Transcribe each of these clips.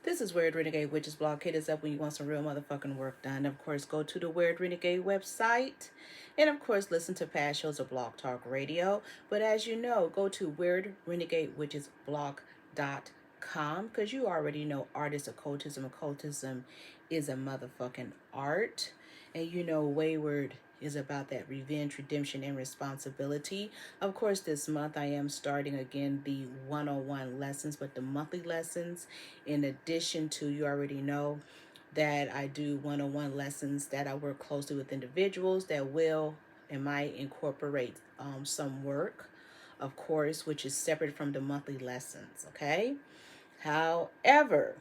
This is Weird Renegade Witches blog. Hit us up when you want some real motherfucking work done. Of course, go to the Weird Renegade website. And of course, listen to past shows of Blogtalkradio. But as you know, go to weirdrenegadewitchesblog.com because you already know artist occultism. Occultism is a motherfucking art. And you know, Wayward is about that revenge, redemption, and responsibility. Of course, this month I am starting again the 101 lessons, but the monthly lessons, in addition to, you already know that I do 101 lessons that I work closely with individuals that will and might incorporate some work, of course, which is separate from the monthly lessons, okay? However,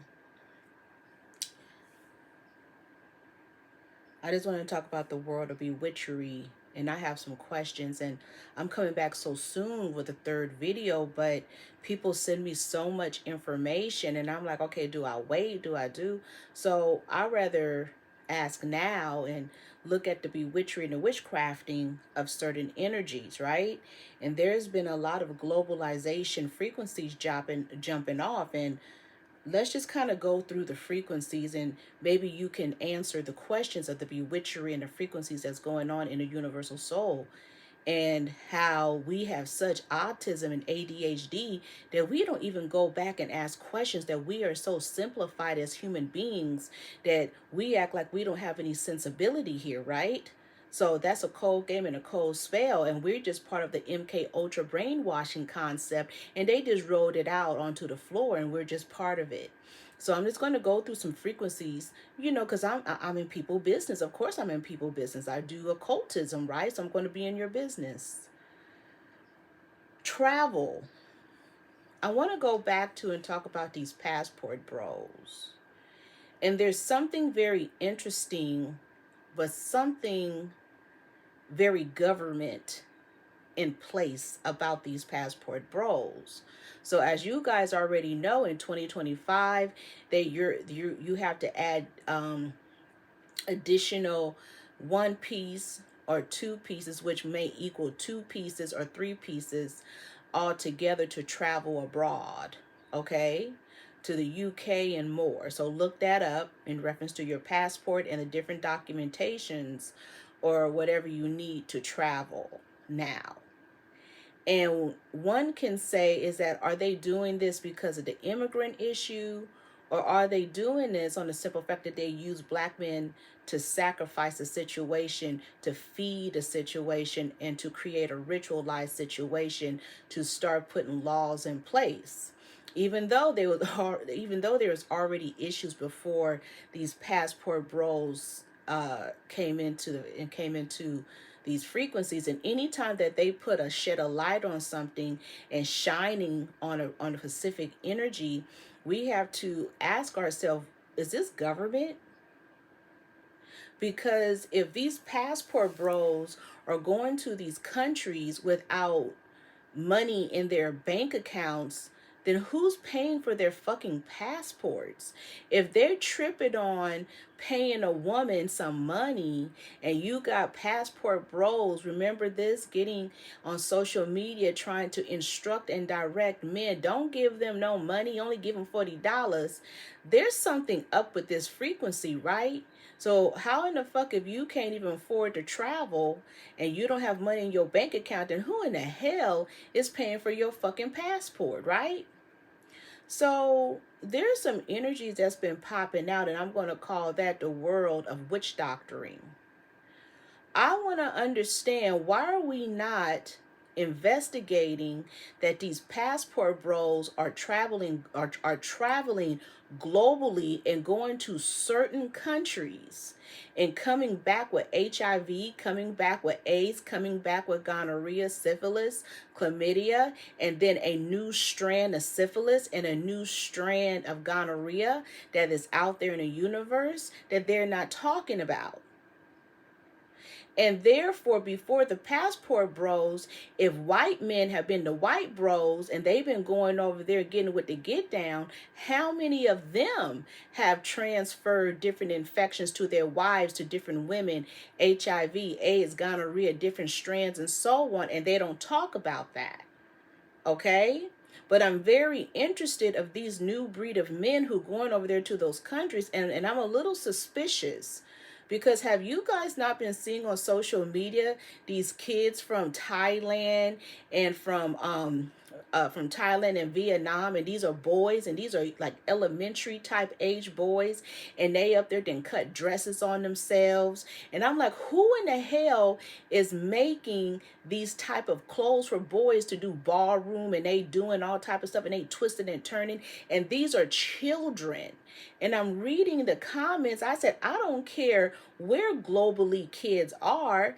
I just want to talk about the world of bewitchery, and I have some questions, and I'm coming back so soon with a third video, but people send me so much information, and I'm like, okay, do I wait? Do I do? So I rather ask now and look at the bewitchery and the witchcrafting of certain energies, right? And there's been a lot of globalization, frequencies jumping off, and let's just kind of go through the frequencies, and maybe you can answer the questions of the bewitchery and the frequencies that's going on in the universal soul, and how we have such autism and ADHD that we don't even go back and ask questions, that we are so simplified as human beings that we act like we don't have any sensibility here, right? So that's a cold game and a cold spell, and we're just part of the MK Ultra brainwashing concept, and they just rolled it out onto the floor, and we're just part of it. So I'm just going to go through some frequencies, you know, because I'm in people business. Of course I'm in people business. I do occultism, right? So I'm going to be in your business. Travel. I want to go back to and talk about these passport bros. And there's something very interesting, but something very government in place about these passport bros. So as you guys already know, in 2025, that you have to add additional one piece or two pieces, which may equal two pieces or three pieces all together to travel abroad, okay, to the UK and more. So look that up in reference to your passport and the different documentations or whatever you need to travel now. And one can say is that, are they doing this because of the immigrant issue, or are they doing this on the simple fact that they use black men to sacrifice a situation, to feed a situation, and to create a ritualized situation to start putting laws in place? Even though there was already issues before these passport bros came into these frequencies, and anytime that they put a shed a light on something and shining on a specific energy, we have to ask ourselves, is this government? Because if these passport bros are going to these countries without money in their bank accounts, then who's paying for their fucking passports? If they're tripping on paying a woman some money, and you got passport bros, remember this, getting on social media trying to instruct and direct men, don't give them no money, only give them $40. There's something up with this frequency, right? So how in the fuck, if you can't even afford to travel and you don't have money in your bank account, then who in the hell is paying for your fucking passport, right? So there's some energies that's been popping out, and I'm going to call that the world of witch doctoring. I want to understand, why are we not investigating that these passport bros are traveling globally and going to certain countries and coming back with HIV, coming back with AIDS, coming back with gonorrhea, syphilis, chlamydia, and then a new strand of syphilis and a new strand of gonorrhea that is out there in the universe that they're not talking about? And therefore, before the passport bros, if white men have been the white bros and they've been going over there getting with the get down, how many of them have transferred different infections to their wives, to different women, HIV, AIDS, gonorrhea, different strands, and so on, and they don't talk about that? Okay? But I'm very interested of these new breed of men who going over there to those countries, and I'm a little suspicious because have you guys not been seeing on social media these kids from Thailand and Vietnam, and these are boys, and these are like elementary type age boys, and they up there then cut dresses on themselves, and I'm like, who in the hell is making these type of clothes for boys to do ballroom, and they doing all type of stuff, and they twisting and turning, and these are children. And I'm reading the comments. I said, I don't care where globally kids are.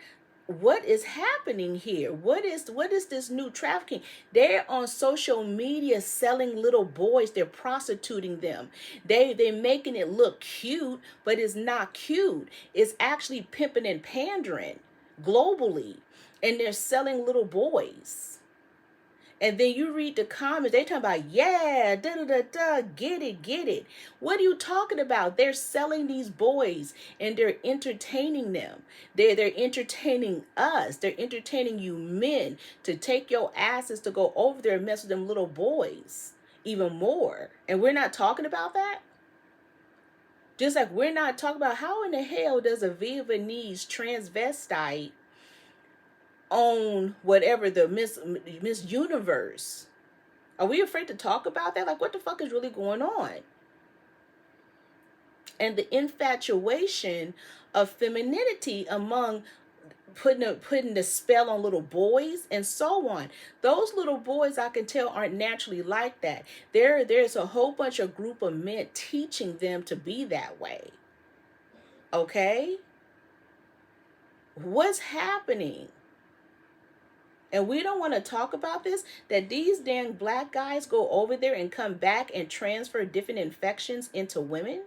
What is happening here? What is this new trafficking? They're on social media selling little boys. They're prostituting them. They're making it look cute, but it's not cute. It's actually pimping and pandering globally. And they're selling little boys. And then you read the comments, they talking about, yeah, da da da da, get it, get it. What are you talking about? They're selling these boys and they're entertaining them. They're entertaining us. They're entertaining you men to take your asses to go over there and mess with them little boys even more. And we're not talking about that? Just like we're not talking about how in the hell does a Vietnamese transvestite own whatever the Miss Universe? Are we afraid to talk about that? Like, what the fuck is really going on? And the infatuation of femininity among putting the spell on little boys and so on. Those little boys, I can tell, aren't naturally like that. There's a whole bunch of group of men teaching them to be that way. Okay? What's happening? And we don't want to talk about this, that these dang black guys go over there and come back and transfer different infections into women.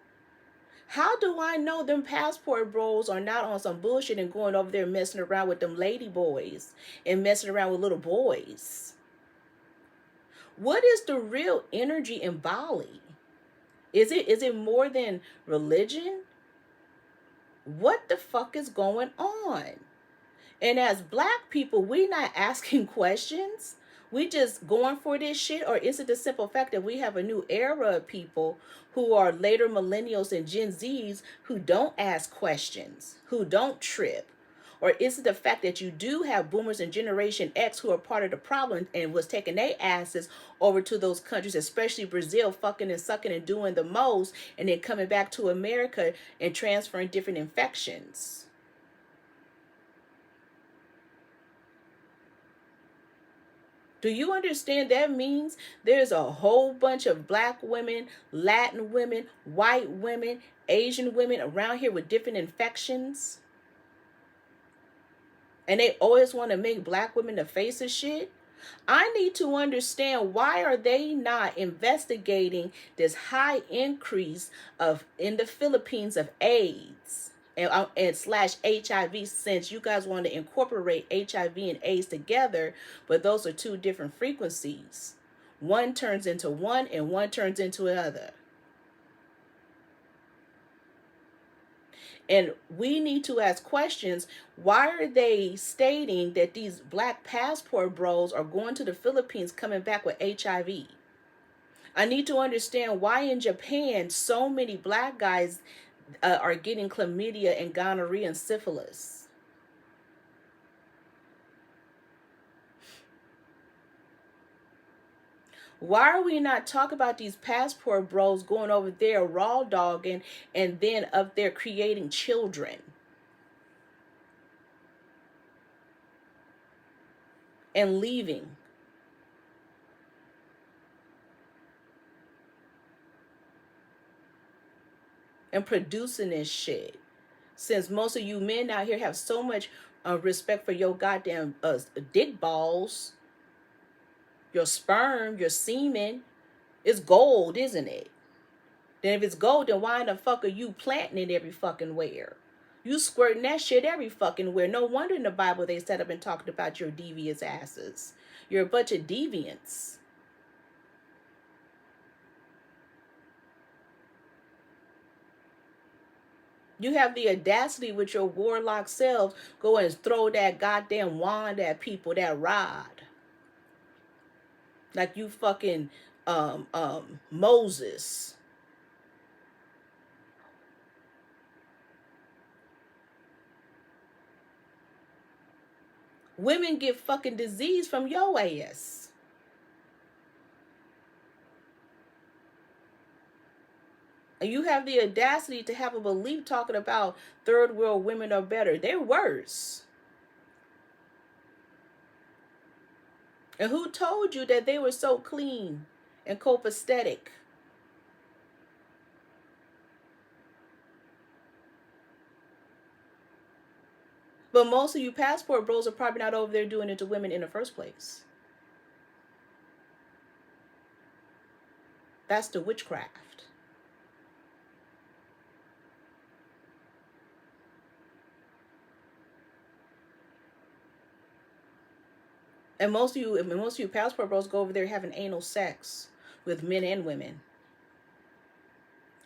How do I know them passport bros are not on some bullshit and going over there messing around with them lady boys and messing around with little boys? What is the real energy in Bali? Is it more than religion? What the fuck is going on? And as black people, we not asking questions. We just going for this shit? Or is it the simple fact that we have a new era of people who are later millennials and Gen Zs who don't ask questions, who don't trip? Or is it the fact that you do have boomers and Generation X who are part of the problem and was taking their asses over to those countries, especially Brazil, fucking and sucking and doing the most, and then coming back to America and transferring different infections? Do you understand that means there's a whole bunch of black women, Latin women, white women, Asian women around here with different infections? And they always want to make black women the face of shit? I need to understand, why are they not investigating this high increase of in the Philippines of AIDS and slash HIV, since you guys want to incorporate HIV and AIDS together, but those are two different frequencies. One turns into one and one turns into another. And we need to ask questions. Why are they stating that these black passport bros are going to the Philippines coming back with HIV? I need to understand why in Japan so many black guys are getting chlamydia and gonorrhea and syphilis. Why are we not talking about these passport bros going over there raw dogging and then up there creating children and leaving? And producing this shit. Since most of you men out here have so much respect for your goddamn dick balls, your sperm, your semen, it's gold, isn't it? Then if it's gold, then why in the fuck are you planting it every fucking where? You squirting that shit every fucking where. No wonder in the Bible they set up and talked about your devious asses. You're a bunch of deviants. You have the audacity with your warlock selves go and throw that goddamn wand at people, that rod. Like you fucking Moses. Women get fucking disease from your ass. And you have the audacity to have a belief talking about third world women are better. They're worse. And who told you that they were so clean and copacetic? But most of you passport bros are probably not over there doing it to women in the first place. That's the witchcraft. And most of you passport bros go over there having anal sex with men and women.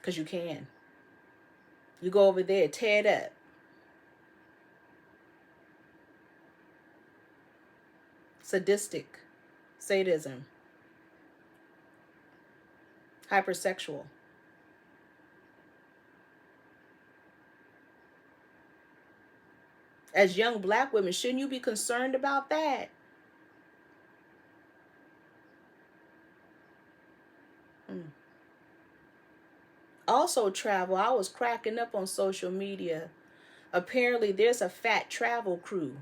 Because you can. You go over there, tear it up. Sadistic. Sadism. Hypersexual. As young black women, shouldn't you be concerned about that? Also travel. I was cracking up on social media. Apparently there's a fat travel crew.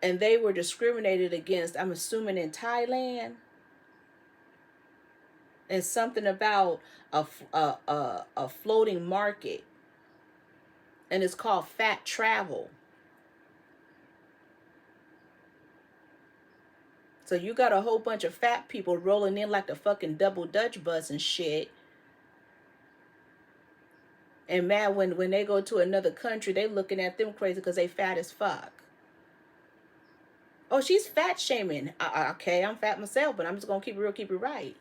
And they were discriminated against, I'm assuming in Thailand. And something about a floating market. And it's called fat travel. So you got a whole bunch of fat people rolling in like the fucking double Dutch bus and shit. And man, when they go to another country, they looking at them crazy because they fat as fuck. Oh, she's fat shaming. Okay, I'm fat myself, but I'm just gonna keep it real, keep it right.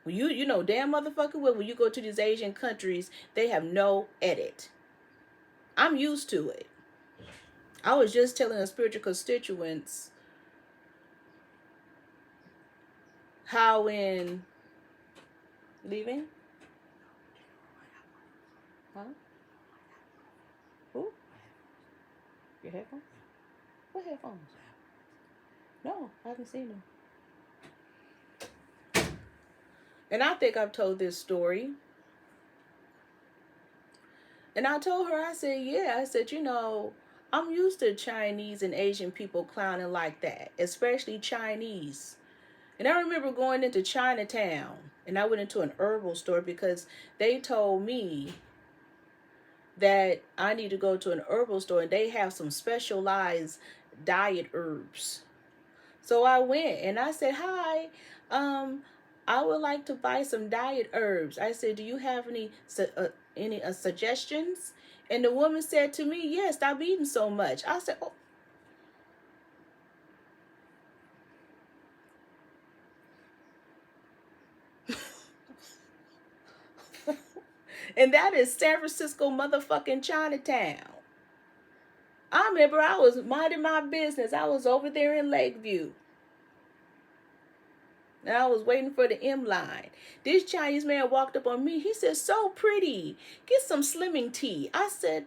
When you know damn motherfucker well, when you go to these Asian countries, they have no edit. I'm used to it. I was just telling a spiritual constituents how in leaving? Huh? Who? Your headphones? What headphones? No, I haven't seen them. And I think I've told this story. And I told her, I said, yeah. I said, I'm used to Chinese and Asian people clowning like that, especially Chinese. And I remember going into Chinatown, and I went into an herbal store because they told me that I need to go to an herbal store, and they have some specialized diet herbs. So I went, and I said, hi, I would like to buy some diet herbs. I said, do you have any suggestions? And the woman said to me, yes, stop eating so much. I said, oh. And that is San Francisco motherfucking Chinatown. I remember I was minding my business. I was over there in Lakeview. And I was waiting for the M line. This Chinese man walked up on me. He said, so pretty. Get some slimming tea. I said,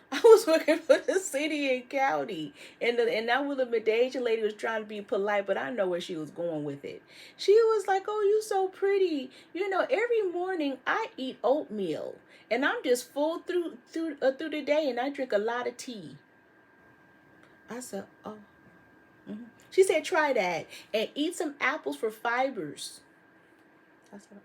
I was working for the city and county. And I will admit the Asian lady was trying to be polite, but I know where she was going with it. She was like, oh, you so pretty. Every morning I eat oatmeal. And I'm just full through the day, and I drink a lot of tea. I said, oh. Mm-hmm. She said, try that. And eat some apples for fibers. I said, okay.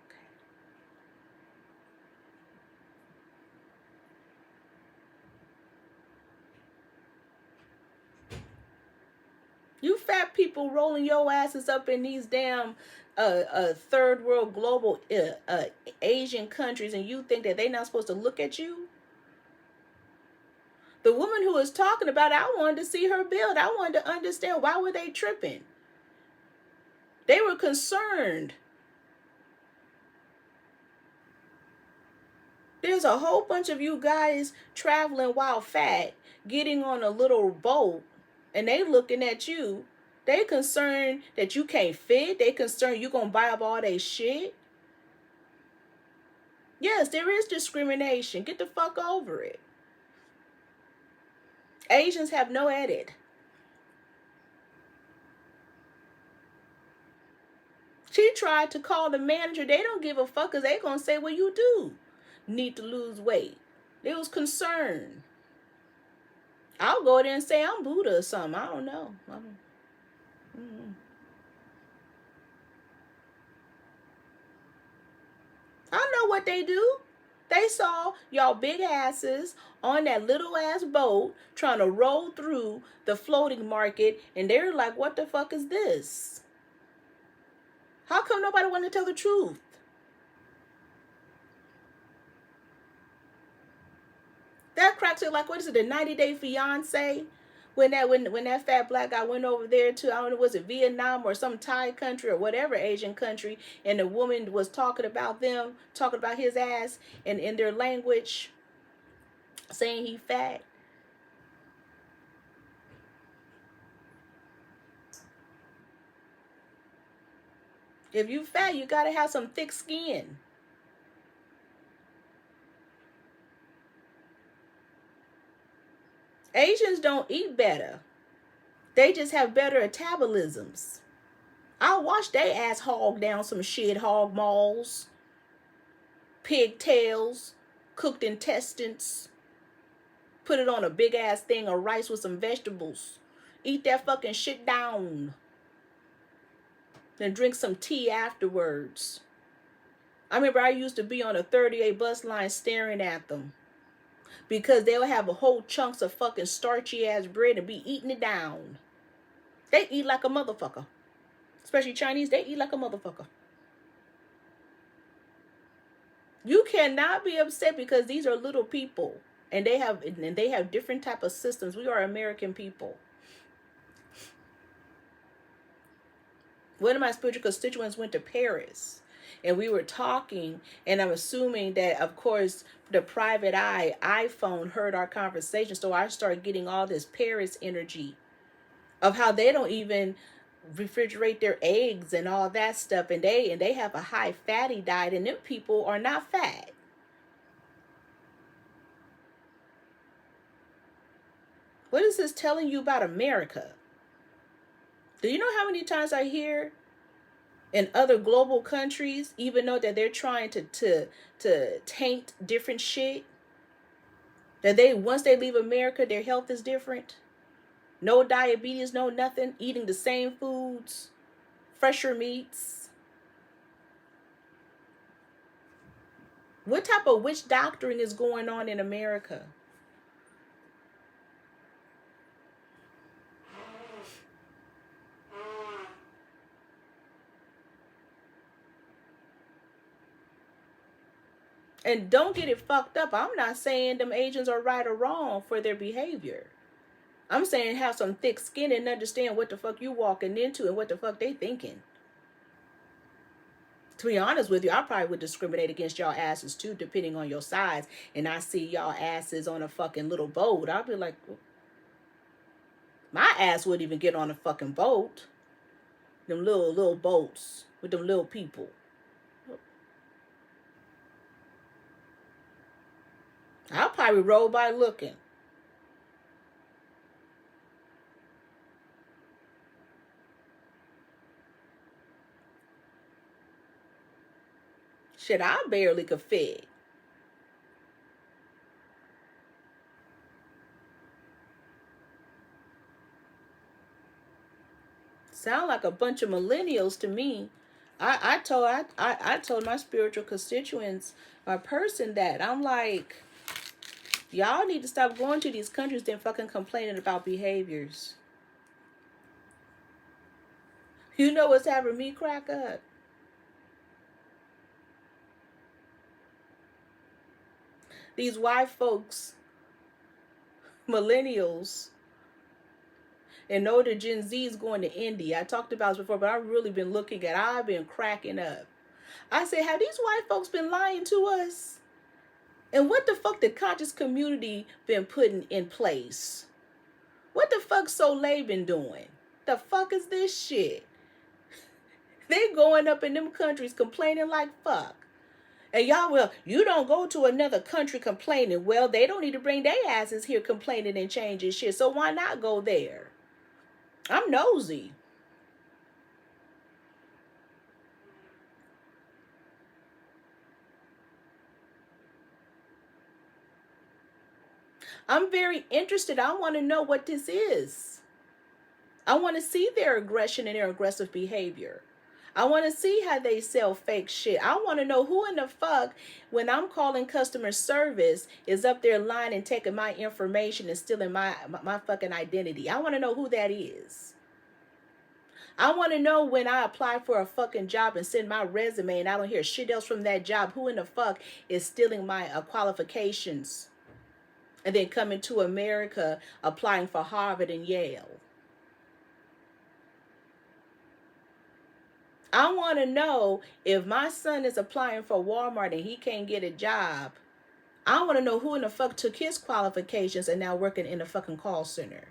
You fat people rolling your asses up in these damn third world global Asian countries, and you think that they're not supposed to look at you? The woman who was talking about it, I wanted to see her build. I wanted to understand, why were they tripping? They were concerned. There's a whole bunch of you guys traveling while fat, getting on a little boat, and they looking at you. They concerned that you can't fit. They concerned you gonna buy up all their shit. Yes, there is discrimination. Get the fuck over it. Asians have no edit. She tried to call the manager. They don't give a fuck because they gonna say, well, you do need to lose weight. They was concerned. I'll go there and say I'm Buddha or something. I don't know. I know what they do. They saw y'all big asses on that little ass boat trying to roll through the floating market, and they're like, what the fuck is this? How come nobody want to tell the truth? That cracks it like, what is it, the 90-Day Fiance? When that fat black guy went over there to, I don't know, was it Vietnam or some Thai country or whatever Asian country, and the woman was talking about them, talking about his ass, and in their language, saying he fat. If you fat, you gotta have some thick skin. Asians don't eat better. They just have better metabolisms. I'll watch they ass hog down some shit, hog maws, pigtails, cooked intestines, put it on a big ass thing of rice with some vegetables. Eat that fucking shit down. Then drink some tea afterwards. I remember I used to be on a 38 bus line staring at them. Because they'll have a whole chunks of fucking starchy ass bread and be eating it down. They eat like a motherfucker. Especially Chinese, they eat like a motherfucker. You cannot be upset because these are little people. And they have different type of systems. We are American people. One of my spiritual constituents went to Paris. And we were talking, and I'm assuming that, of course, the private eye iPhone heard our conversation. So I started getting all this Paris energy of how they don't even refrigerate their eggs and all that stuff. And they have a high fatty diet, and them people are not fat. What is this telling you about America? Do you know how many times I hear in other global countries, even though that they're trying to taint different shit, that once they leave America, their health is different? No diabetes, no nothing, eating the same foods, fresher meats. What type of witch doctoring is going on in America? And don't get it fucked up. I'm not saying them Asians are right or wrong for their behavior. I'm saying have some thick skin and understand what the fuck you walking into and what the fuck they thinking. To be honest with you, I probably would discriminate against y'all asses too, depending on your size. And I see y'all asses on a fucking little boat. I'll be like, my ass wouldn't even get on a fucking boat. Them little boats with them little people. I'll probably roll by looking. Shit, I barely could fit. Sound like a bunch of millennials to me. I told my spiritual constituents, my person, that I'm like, y'all need to stop going to these countries and fucking complaining about behaviors. You know what's having me crack up? These white folks, millennials, and know the Gen Z is going to India. I talked about this before, but I've really been I've been cracking up. I said, have these white folks been lying to us? And what the fuck the conscious community been putting in place? What the fuck Soleil been doing? The fuck is this shit? They going up in them countries complaining like fuck. And y'all, well, you don't go to another country complaining. Well, they don't need to bring their asses here complaining and changing shit. So why not go there? I'm nosy. I'm very interested. I want to know what this is. I want to see their aggression and their aggressive behavior. I want to see how they sell fake shit. I want to know who in the fuck, when I'm calling customer service, is up there lying and taking my information and stealing my fucking identity. I want to know who that is. I want to know when I apply for a fucking job and send my resume and I don't hear shit else from that job, who in the fuck is stealing my qualifications and then coming to America applying for Harvard and Yale. I want to know if my son is applying for Walmart and he can't get a job. I want to know who in the fuck took his qualifications and now working in a fucking call center.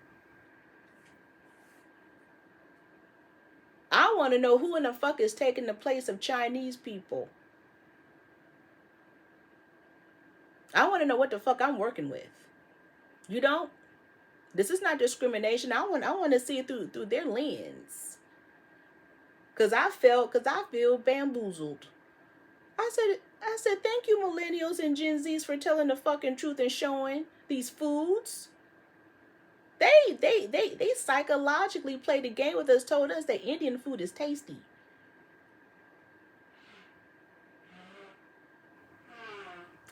I want to know who in the fuck is taking the place of Chinese people. I want to know what the fuck I'm working with. You don't? This is not discrimination. I want to see it through their lens. Cause I feel bamboozled. I said, thank you, millennials and Gen Zs, for telling the fucking truth and showing these foods. They psychologically played the game with us, told us that Indian food is tasty.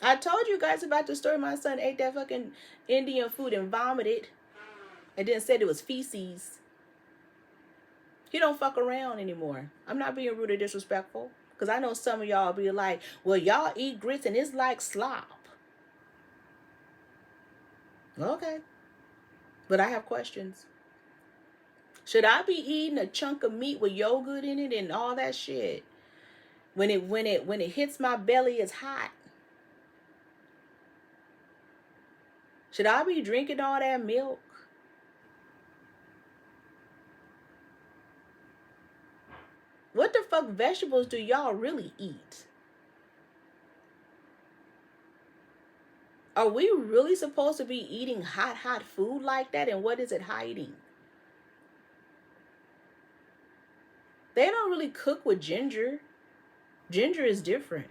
I told you guys about the story. My son ate that fucking Indian food and vomited, and then said it was feces. He don't fuck around anymore. I'm not being rude or disrespectful. Because I know some of y'all be like, well, y'all eat grits and it's like slop. Okay. But I have questions. Should I be eating a chunk of meat with yogurt in it and all that shit? When it hits my belly, it's hot. Should I be drinking all that milk? What the fuck vegetables do y'all really eat? Are we really supposed to be eating hot food like that? And what is it hiding? They don't really cook with ginger. Ginger is different.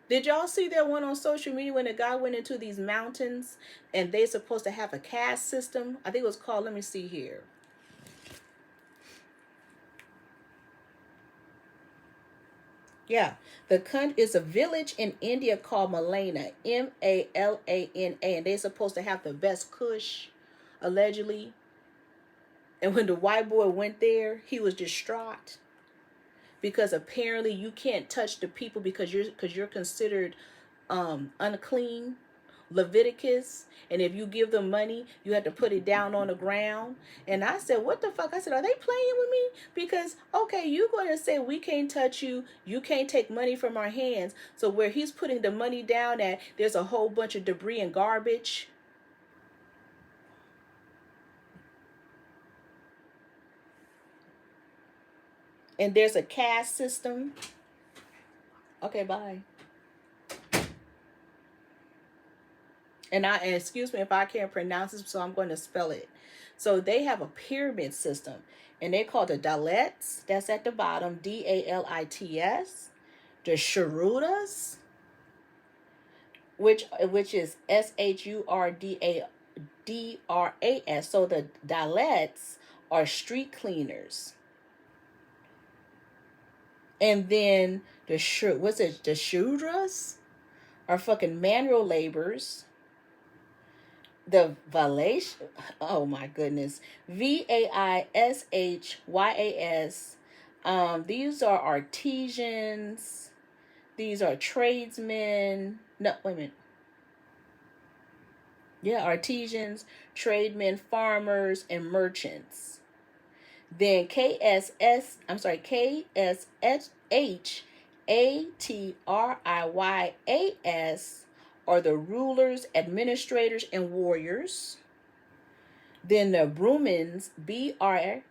Did y'all see that one on social media when a guy went into these mountains and they're supposed to have a caste system? I think it was called, let me see here. Yeah, it's a village in India called Malana, Malana, and they're supposed to have the best kush, allegedly. And when the white boy went there, he was distraught because apparently you can't touch the people because you're considered unclean. Leviticus, and if you give them money, you have to put it down on the ground. And I said, what the fuck? I said, are they playing with me? Because, okay, you're going to say we can't touch you, you can't take money from our hands. So where he's putting the money down at, there's a whole bunch of debris and garbage. And there's a caste system. Okay, bye. And excuse me if I can't pronounce it, so I'm going to spell it. So they have a pyramid system, and they call the Dalits. That's at the bottom, Dalits. The Sharudas, which is Shurdras. So the Dalits are street cleaners. And then the Shudras are fucking manual laborers. The Valash, oh my goodness, Vaishhyas. These are artisans. These are tradesmen. No, wait a minute. Yeah, artisans, tradesmen, farmers, and merchants. Then KSSHATRIYAS are the rulers, administrators, and warriors. Then the Brumins, BRAHMINS,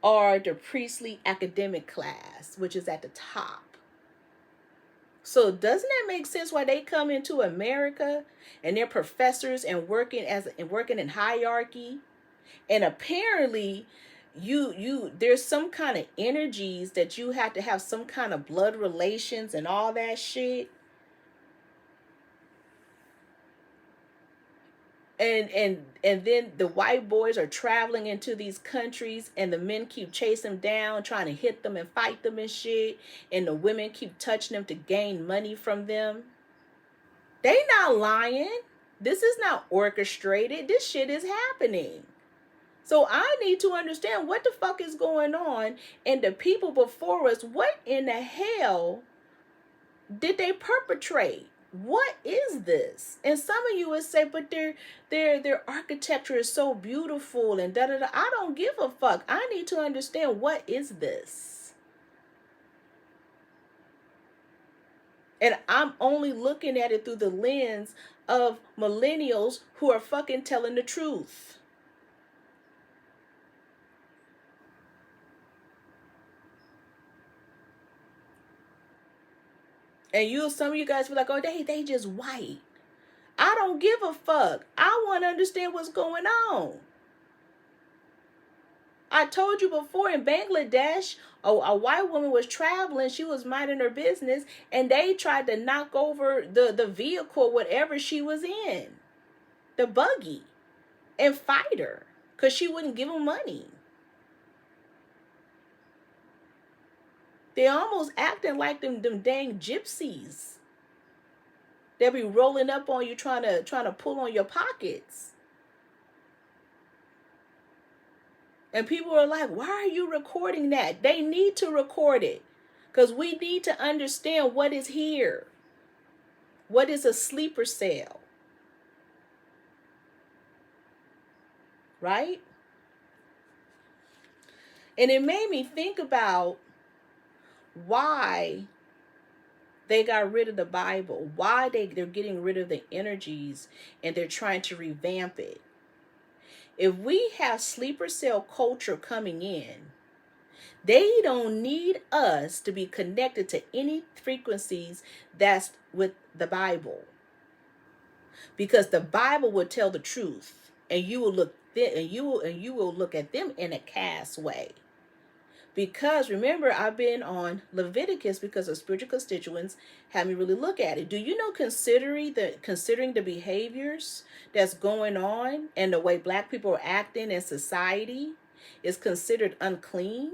are the priestly academic class, which is at the top. So doesn't that make sense why they come into America and they're professors and working in hierarchy? And apparently there's some kind of energies that you have to have some kind of blood relations and all that shit. And then the white boys are traveling into these countries and the men keep chasing them down, trying to hit them and fight them and shit, and the women keep touching them to gain money from them. They not lying. This is not orchestrated. This shit is happening. So I need to understand what the fuck is going on, and the people before us, what in the hell did they perpetrate? What is this? And some of you would say, but their architecture is so beautiful and da da da. I don't give a fuck. I need to understand, what is this? And I'm only looking at it through the lens of millennials who are fucking telling the truth. And some of you guys be like, oh, they just white. I don't give a fuck. I want to understand what's going on. I told you before, in Bangladesh, a white woman was traveling. She was minding her business, and they tried to knock over the vehicle, whatever she was in, the buggy, and fight her because she wouldn't give them money. They almost acting like them dang gypsies. They'll be rolling up on you, trying to pull on your pockets. And people are like, why are you recording that? They need to record it, because we need to understand what is here. What is a sleeper cell? Right? And it made me think about why they got rid of the Bible, why they're getting rid of the energies, and they're trying to revamp it. If we have sleeper cell culture coming in, they don't need us to be connected to any frequencies that's with the Bible, because the Bible will tell the truth, and you will look at them in a cast way. Because remember, I've been on Leviticus because of spiritual constituents had me really look at it. Do you know, considering the behaviors that's going on and the way black people are acting in society is considered unclean?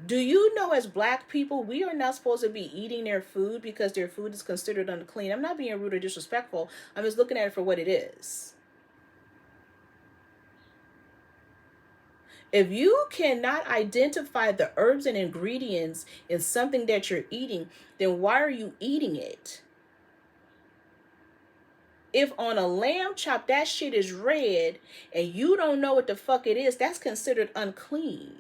Do you know, as black people, we are not supposed to be eating their food because their food is considered unclean? I'm not being rude or disrespectful. I'm just looking at it for what it is. If you cannot identify the herbs and ingredients in something that you're eating, then why are you eating it? If on a lamb chop that shit is red and you don't know what the fuck it is, that's considered unclean.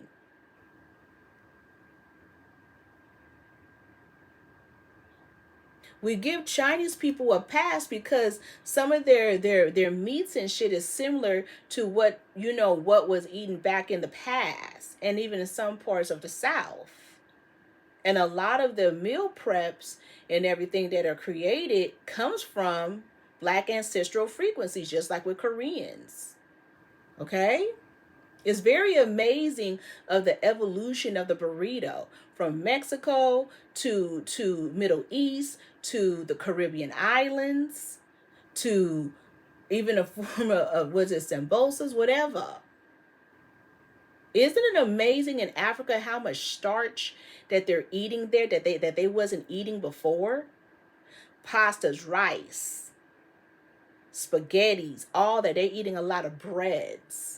We give Chinese people a pass because some of their meats and shit is similar to what was eaten back in the past, and even in some parts of the South. And a lot of the meal preps and everything that are created comes from black ancestral frequencies, just like with Koreans. Okay? It's very amazing of the evolution of the burrito from Mexico to Middle East to the Caribbean islands to even a form of sambosas, whatever. Isn't it amazing in Africa how much starch that they're eating there that they wasn't eating before? Pastas, rice, spaghettis, all that. They're eating a lot of breads.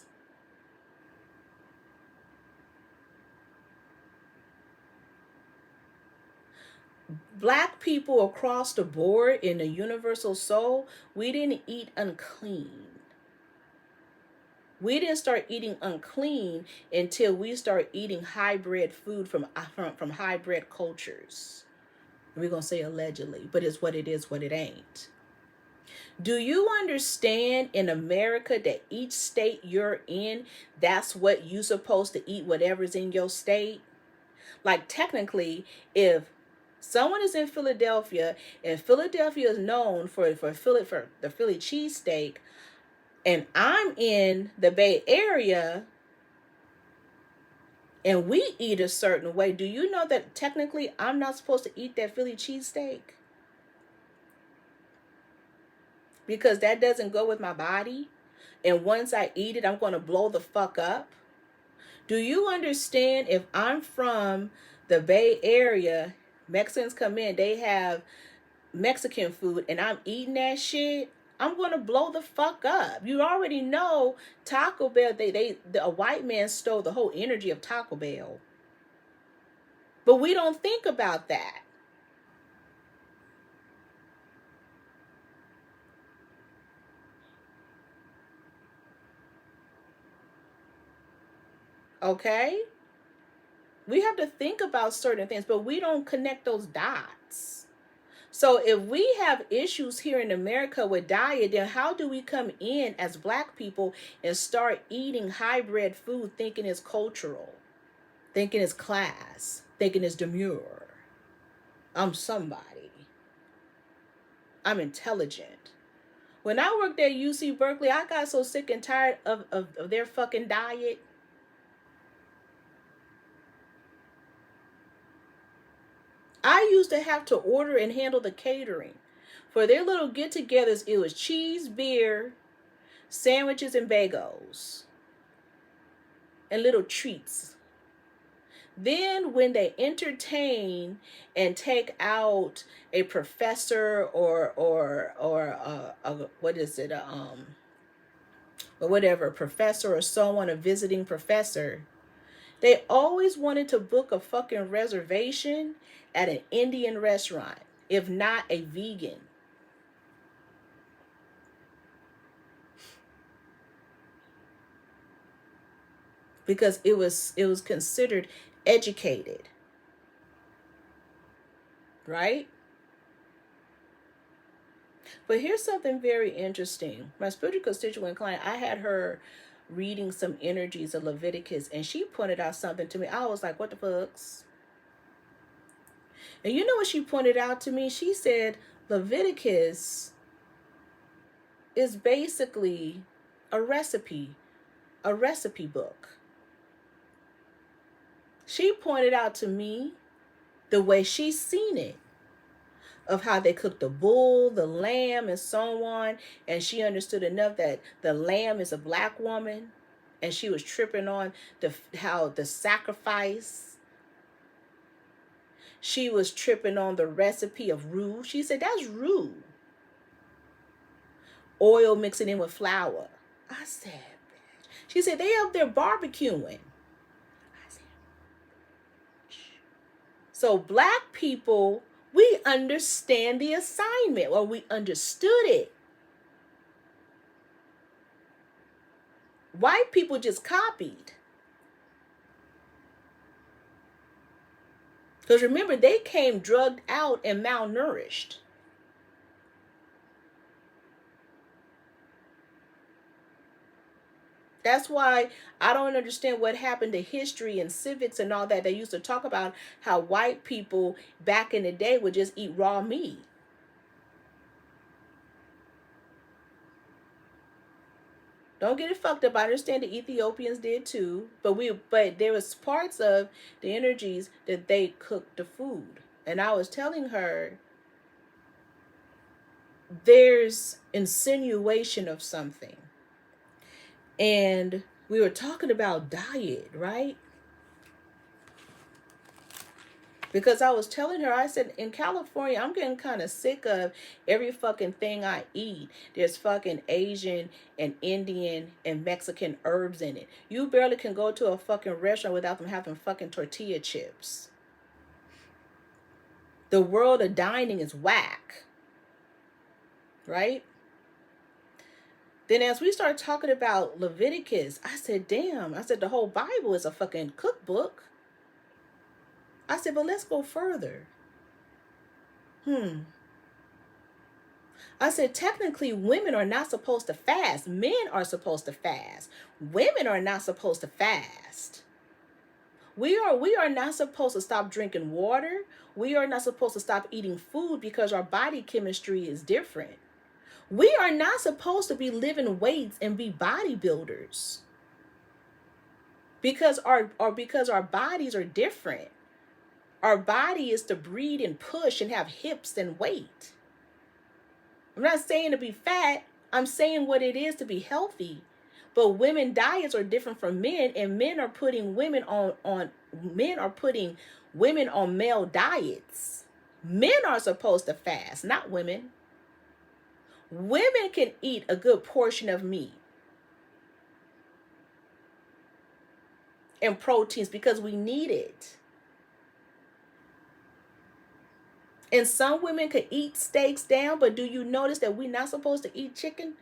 Black people across the board in the universal soul, we didn't eat unclean. We didn't start eating unclean until we start eating hybrid food from hybrid cultures. We're going to say allegedly, but it's what it is, what it ain't. Do you understand in America that each state you're in, that's what you're supposed to eat, whatever's in your state? Like technically, if someone is in Philadelphia and Philadelphia is known for the Philly cheesesteak, and I'm in the Bay Area and we eat a certain way, do you know that technically I'm not supposed to eat that Philly cheesesteak? Because that doesn't go with my body. And once I eat it, I'm going to blow the fuck up. Do you understand if I'm from the Bay Area, Mexicans come in, they have Mexican food, and I'm eating that shit, I'm going to blow the fuck up. You already know Taco Bell, a white man stole the whole energy of Taco Bell. But we don't think about that. Okay? We have to think about certain things, but we don't connect those dots. So if we have issues here in America with diet, then how do we come in as Black people and start eating hybrid food thinking it's cultural, thinking it's class, thinking it's demure? I'm somebody. I'm intelligent. When I worked at UC Berkeley, I got so sick and tired of their fucking diet. I used to have to order and handle the catering. For their little get-togethers, it was cheese, beer, sandwiches, and bagels. And little treats. Then when they entertain and take out a professor or what is it, or whatever, a professor or someone, a visiting professor, they always wanted to book a fucking reservation at an Indian restaurant, if not a vegan. Because it was considered educated. Right? But here's something very interesting. My spiritual constituent client, I had her reading some energies of Leviticus, and she pointed out something to me. I was like, what the fucks? And you know what she pointed out to me? She said Leviticus is basically a recipe book. She pointed out to me the way she's seen it, of how they cook the bull, the lamb, and so on. And she understood enough that the lamb is a Black woman, and she was tripping on how the sacrifice. She was tripping on the recipe of roux. She said, that's roux. Oil mixing in with flour. I said, bitch. She said, they up there barbecuing. I said, so Black people, we understand the assignment. Well, we understood it. White people just copied. Because remember, they came drugged out and malnourished. That's why I don't understand what happened to history and civics and all that. They used to talk about how white people back in the day would just eat raw meat. Don't get it fucked up. I understand the Ethiopians did too, but there was parts of the energies that they cooked the food. And I was telling her there's insinuation of something. And we were talking about diet, right? Because I was telling her, I said, in California, I'm getting kind of sick of every fucking thing I eat. There's fucking Asian and Indian and Mexican herbs in it. You barely can go to a fucking restaurant without them having fucking tortilla chips. The world of dining is whack. Right? Then as we start talking about Leviticus, I said, damn, I said, the whole Bible is a fucking cookbook. I said, but let's go further. I said, technically, women are not supposed to fast. Men are supposed to fast. Women are not supposed to fast. We are not supposed to stop drinking water. We are not supposed to stop eating food because our body chemistry is different. We are not supposed to be lifting weights and be bodybuilders because our bodies are different. Our body is to breed and push and have hips and weight. I'm not saying to be fat. I'm saying what it is to be healthy. But women diets are different from men, and men are putting women on male diets. Men are supposed to fast, not women. Women can eat a good portion of meat and proteins because we need it. And some women can eat steaks down, but do you notice that we're not supposed to eat chicken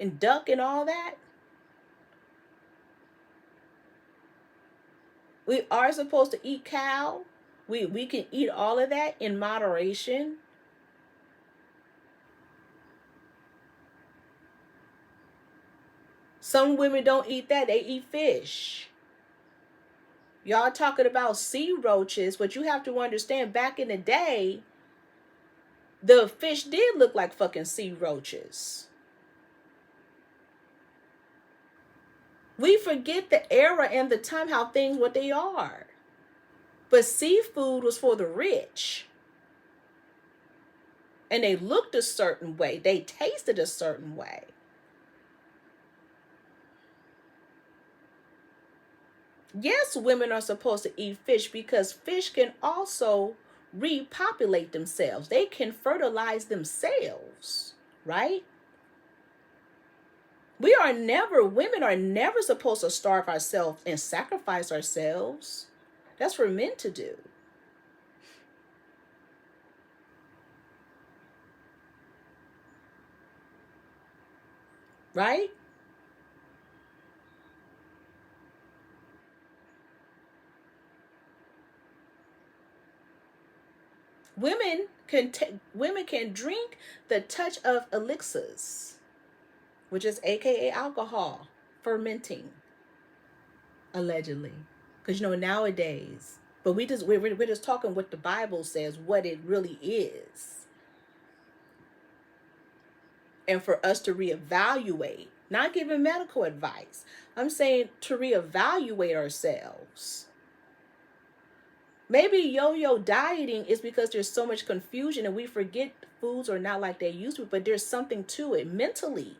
and duck and all that? We are supposed to eat cow. We can eat all of that in moderation. Some women don't eat that. They eat fish. Y'all talking about sea roaches, but you have to understand, back in the day, the fish did look like fucking sea roaches. We forget the era and the time, how things, what they are. But seafood was for the rich. And they looked a certain way. They tasted a certain way. Yes, women are supposed to eat fish because fish can also repopulate themselves. They can fertilize themselves, right? Women are never supposed to starve ourselves and sacrifice ourselves. That's for men to do. Right? Women can drink the touch of elixirs, which is AKA alcohol, fermenting, allegedly. Because nowadays, but we're just talking what the Bible says, what it really is. And for us to reevaluate, not giving medical advice. I'm saying to reevaluate ourselves. Maybe yo-yo dieting is because there's so much confusion and we forget foods are not like they used to, but there's something to it mentally.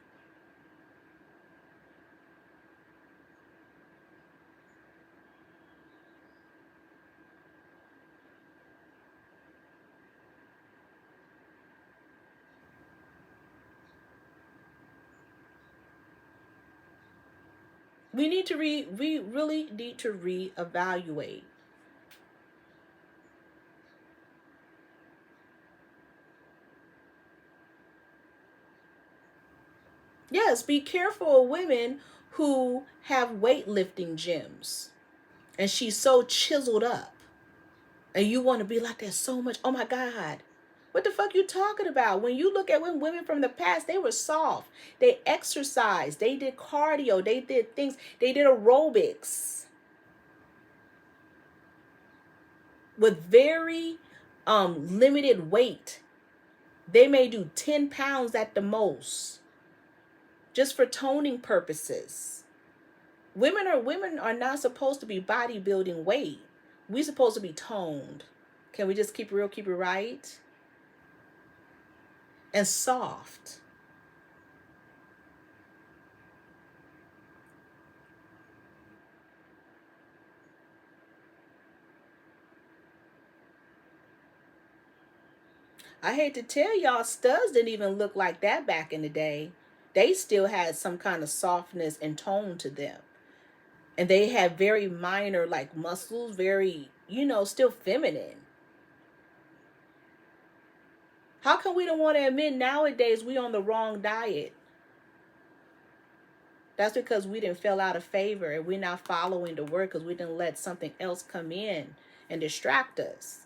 We really need to reevaluate. Yes, be careful of women who have weightlifting gyms and she's so chiseled up and you want to be like that so much. Oh my God. What the fuck you talking about? When you look at women from the past, they were soft. They exercised. They did cardio. They did things. They did aerobics with very limited weight. They may do 10 pounds at the most, just for toning purposes. Women are not supposed to be bodybuilding weight. We're supposed to be toned. Can we just keep it real, keep it right? And soft. I hate to tell y'all, studs didn't even look like that back in the day. They still had some kind of softness and tone to them. And they had very minor like muscles, very, still feminine. How come we don't want to admit nowadays we on the wrong diet? That's because we didn't fell out of favor and we're not following the word because we didn't let something else come in and distract us.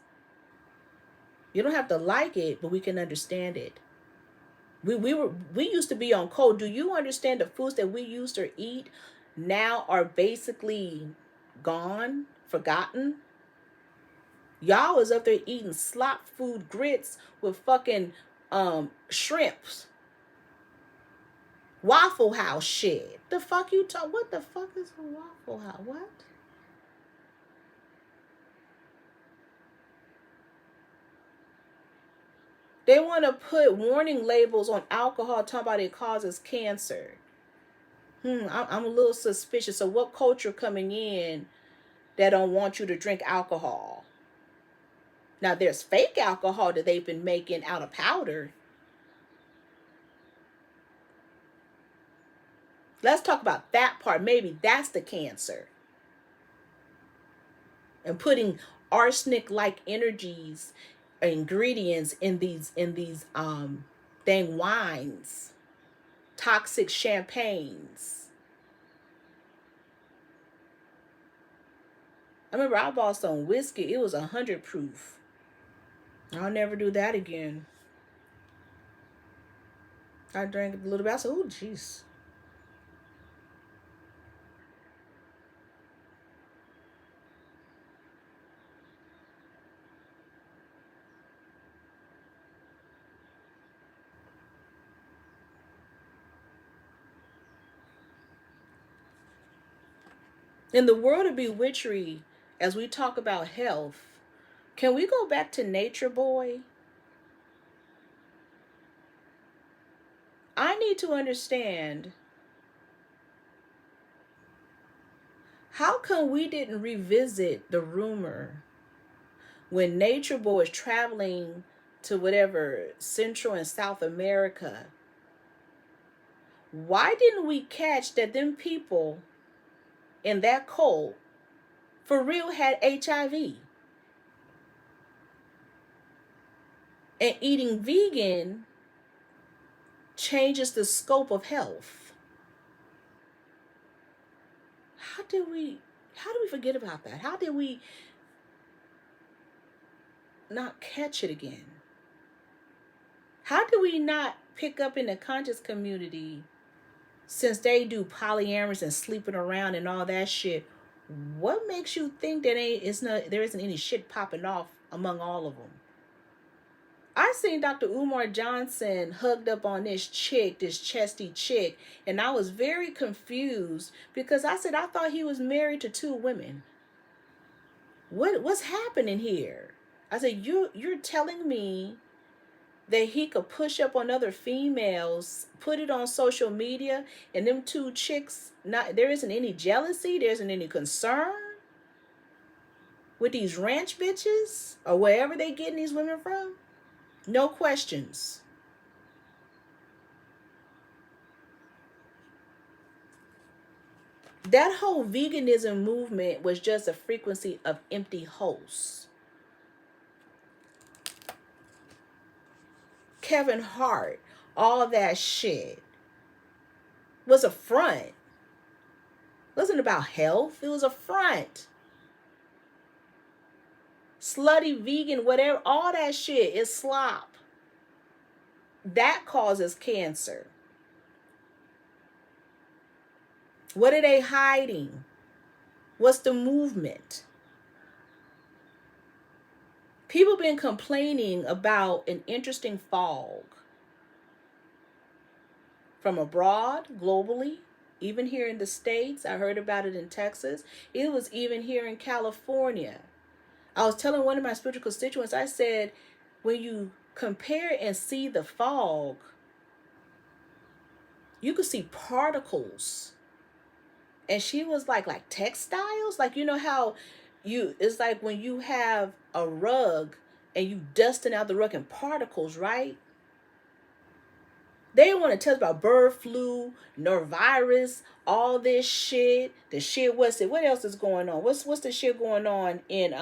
You don't have to like it, but we can understand it. We used to be on code. Do you understand the foods that we used to eat now are basically gone, forgotten? Y'all was up there eating slop food grits with fucking shrimps. Waffle House shit. The fuck you talk? What the fuck is a Waffle House? What? They want to put warning labels on alcohol talking about it causes cancer. I'm a little suspicious. So what culture coming in that don't want you to drink alcohol? Now there's fake alcohol that they've been making out of powder. Let's talk about that part. Maybe that's the cancer. And putting arsenic-like energies, ingredients in these dang wines, toxic champagnes. I remember I bought some whiskey. It was 100 proof. I'll never do that again. I drank a little bit. I said, oh, jeez. In the world of bewitchery, as we talk about health, can we go back to Nature Boy? I need to understand, how come we didn't revisit the rumor when Nature Boy was traveling to whatever Central and South America? Why didn't we catch that them people in that cult for real had HIV? And eating vegan changes the scope of health. How did we forget about that? How did we not catch it again? How do we not pick up in the conscious community, since they do polyamorous and sleeping around and all that shit? What makes you think that there isn't any shit popping off among all of them? I seen Dr. Umar Johnson hugged up on this chick, this chesty chick, and I was very confused because I said I thought he was married to 2 women. What's happening here? I said, you're telling me that he could push up on other females, put it on social media, and them 2 chicks, there isn't any jealousy, there isn't any concern with these ranch bitches or wherever they getting these women from? No questions. That whole veganism movement was just a frequency of empty hosts. Kevin Hart, all that shit was a front. It wasn't about health. It was a front. Slutty vegan, whatever, all that shit is slop. That causes cancer. What are they hiding? What's the movement? People been complaining about an interesting fog from abroad, globally, even here in the States. I heard about it in Texas. It was even here in California. I was telling one of my spiritual constituents, I said, when you compare and see the fog, you could see particles. And she was like textiles? Like, you know how it's like when you have a rug and you dusting out the rug in particles, right? They want to tell us about bird flu, norovirus, all this shit. The shit, what else is going on? What's the shit going on in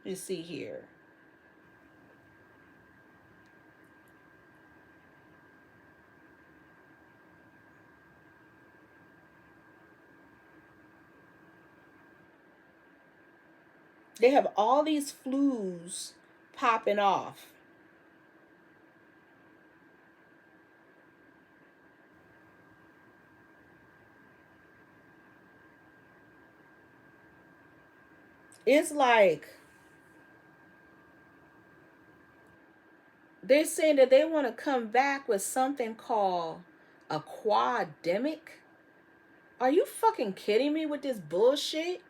you see here. They have all these flus popping off. It's like they're saying that they want to come back with something called a quademic. Are you fucking kidding me with this bullshit?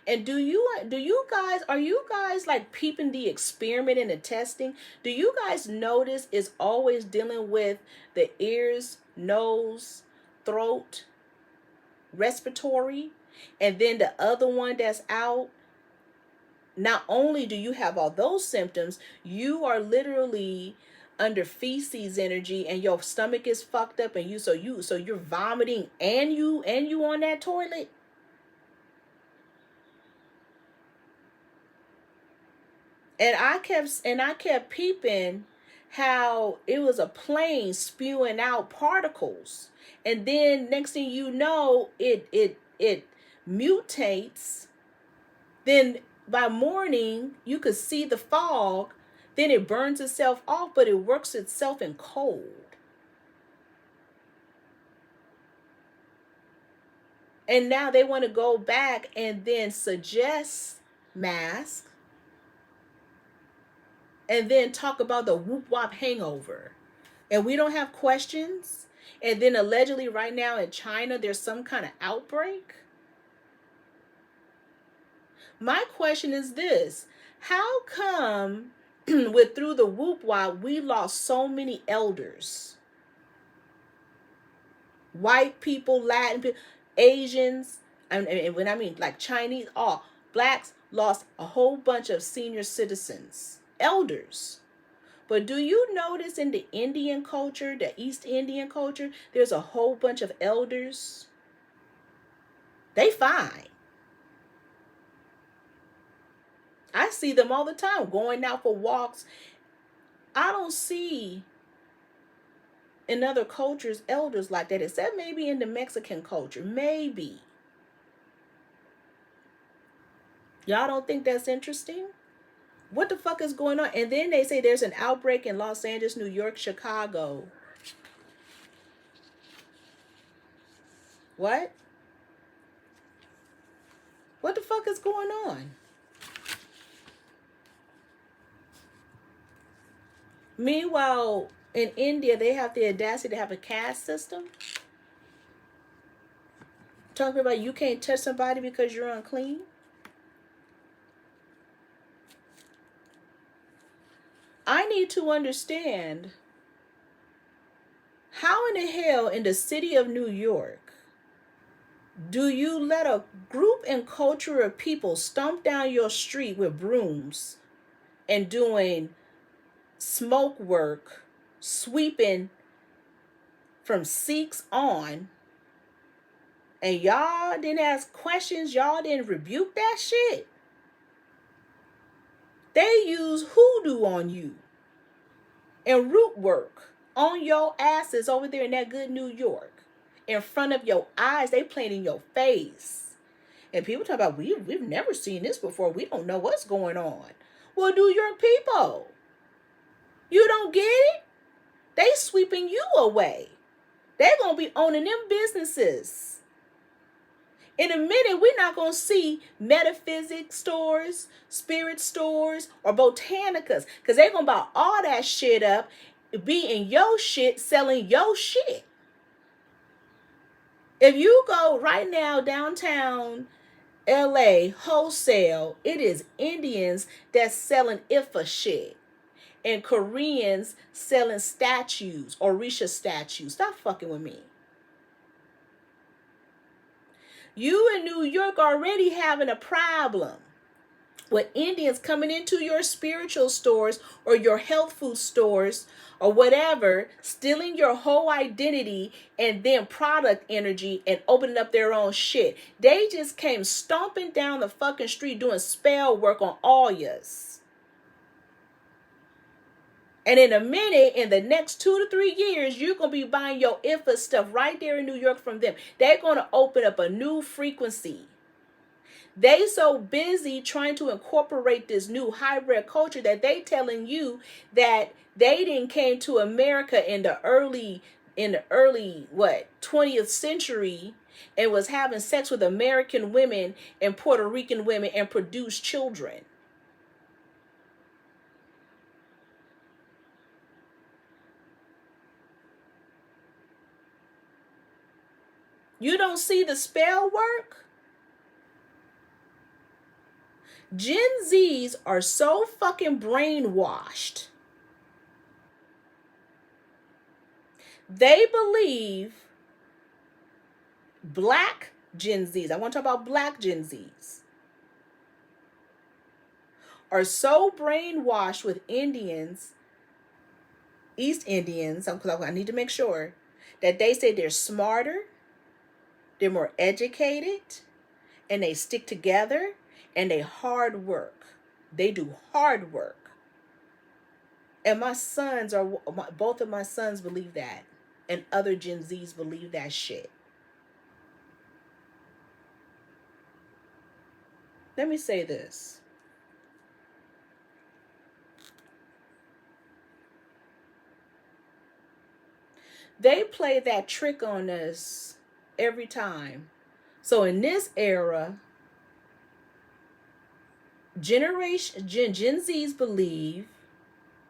And are you guys like peeping the experiment and the testing? Do you guys notice it's always dealing with the ears, nose, throat, respiratory, and then the other one that's out? Not only do you have all those symptoms, you are literally under feces energy and your stomach is fucked up and you're vomiting and you on that toilet. And I kept peeping how it was a plane spewing out particles. And then next thing you know, it mutates. Then by morning, you could see the fog. Then it burns itself off, but it works itself in cold. And now they want to go back and then suggest masks. And then talk about the whoop wop hangover. And we don't have questions. And then allegedly right now in China, there's some kind of outbreak. My question is this. How come with through the whoop wop, we lost so many elders? White people, Latin people, Asians, and when I mean like Chinese, all blacks lost a whole bunch of senior citizens. Elders. But do you notice in the Indian culture, the East Indian culture, there's a whole bunch of elders? They fine. I see them all the time going out for walks. I don't see in other cultures elders like that, except maybe in the Mexican culture. Maybe. Y'all don't think that's interesting? What the fuck is going on? And then they say there's an outbreak in Los Angeles, New York, Chicago. What? What the fuck is going on? Meanwhile, in India, they have the audacity to have a caste system. Talking about you can't touch somebody because you're unclean. I need to understand how in the hell in the city of New York do you let a group and culture of people stomp down your street with brooms and doing smoke work, sweeping from 6 on, and y'all didn't ask questions, y'all didn't rebuke that shit? They use hoodoo on you and root work on your asses over there in that good New York. In front of your eyes, they playing in your face. And people talk about, we've never seen this before. We don't know what's going on. Well, New York people, you don't get it? They sweeping you away. They're going to be owning them businesses. In a minute, we're not going to see metaphysics stores, spirit stores, or botanicas. Because they're going to buy all that shit up, be in your shit, selling your shit. If you go right now downtown LA, wholesale, it is Indians that's selling Ifa shit. And Koreans selling statues, Orisha statues. Stop fucking with me. You in New York already having a problem with Indians coming into your spiritual stores or your health food stores or whatever, stealing your whole identity and then product energy and opening up their own shit. They just came stomping down the fucking street doing spell work on all yous. And in a minute, in the next 2 to 3 years, you're going to be buying your Ifa stuff right there in New York from them. They're going to open up a new frequency. They so busy trying to incorporate this new hybrid culture that they telling you that they didn't came to America in the early what 20th century and was having sex with American women and Puerto Rican women and produced children. You don't see the spell work? Gen Zs are so fucking brainwashed. They believe black Gen Zs, I want to talk about black Gen Zs, are so brainwashed with Indians, East Indians, I need to make sure, that they say they're smarter, they're more educated, and they stick together, and they hard work. They do hard work. And both of my sons believe that. And other Gen Zs believe that shit. Let me say this. They play that trick on us every time. So in this era, Gen Zs believe,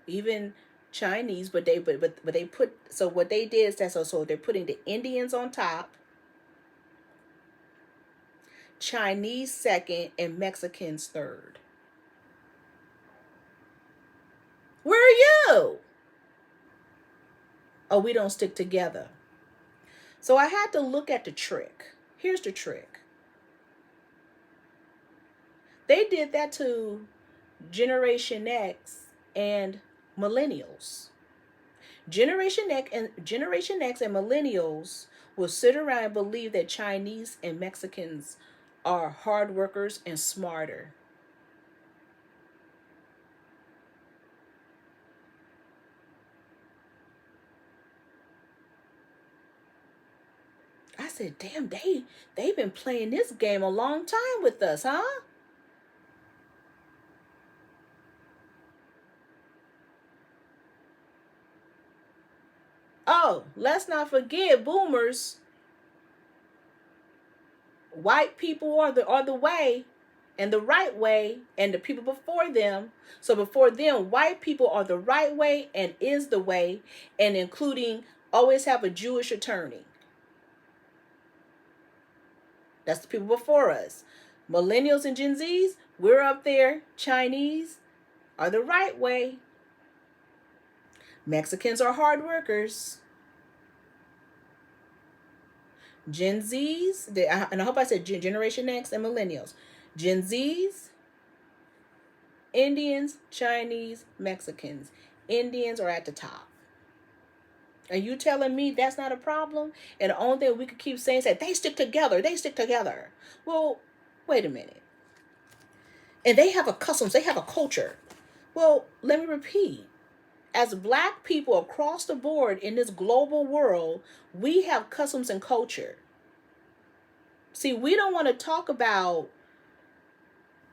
even Chinese, but they put, so what they did is that so they're putting the Indians on top, Chinese second, and Mexicans third. Where are you? Oh, we don't stick together. So I had to look at the trick. Here's the trick. They did that to Generation X and millennials. Generation X and millennials will sit around and believe that Chinese and Mexicans are hard workers and smarter. I said, damn, they've been playing this game a long time with us, huh? Oh, let's not forget boomers. White people are the way and the right way, and the people before them. So before them, white people are the right way and is the way, and including always have a Jewish attorney. That's the people before us. Millennials and Gen Zs, we're up there. Chinese are the right way. Mexicans are hard workers. Gen Zs, and I hope I said Generation X and millennials. Gen Zs, Indians, Chinese, Mexicans. Indians are at the top. Are you telling me that's not a problem? And the only thing we could keep saying is that they stick together. They stick together. Well, wait a minute. And they have a customs. They have a culture. Well, let me repeat. As black people across the board in this global world, we have customs and culture. See, we don't want to talk about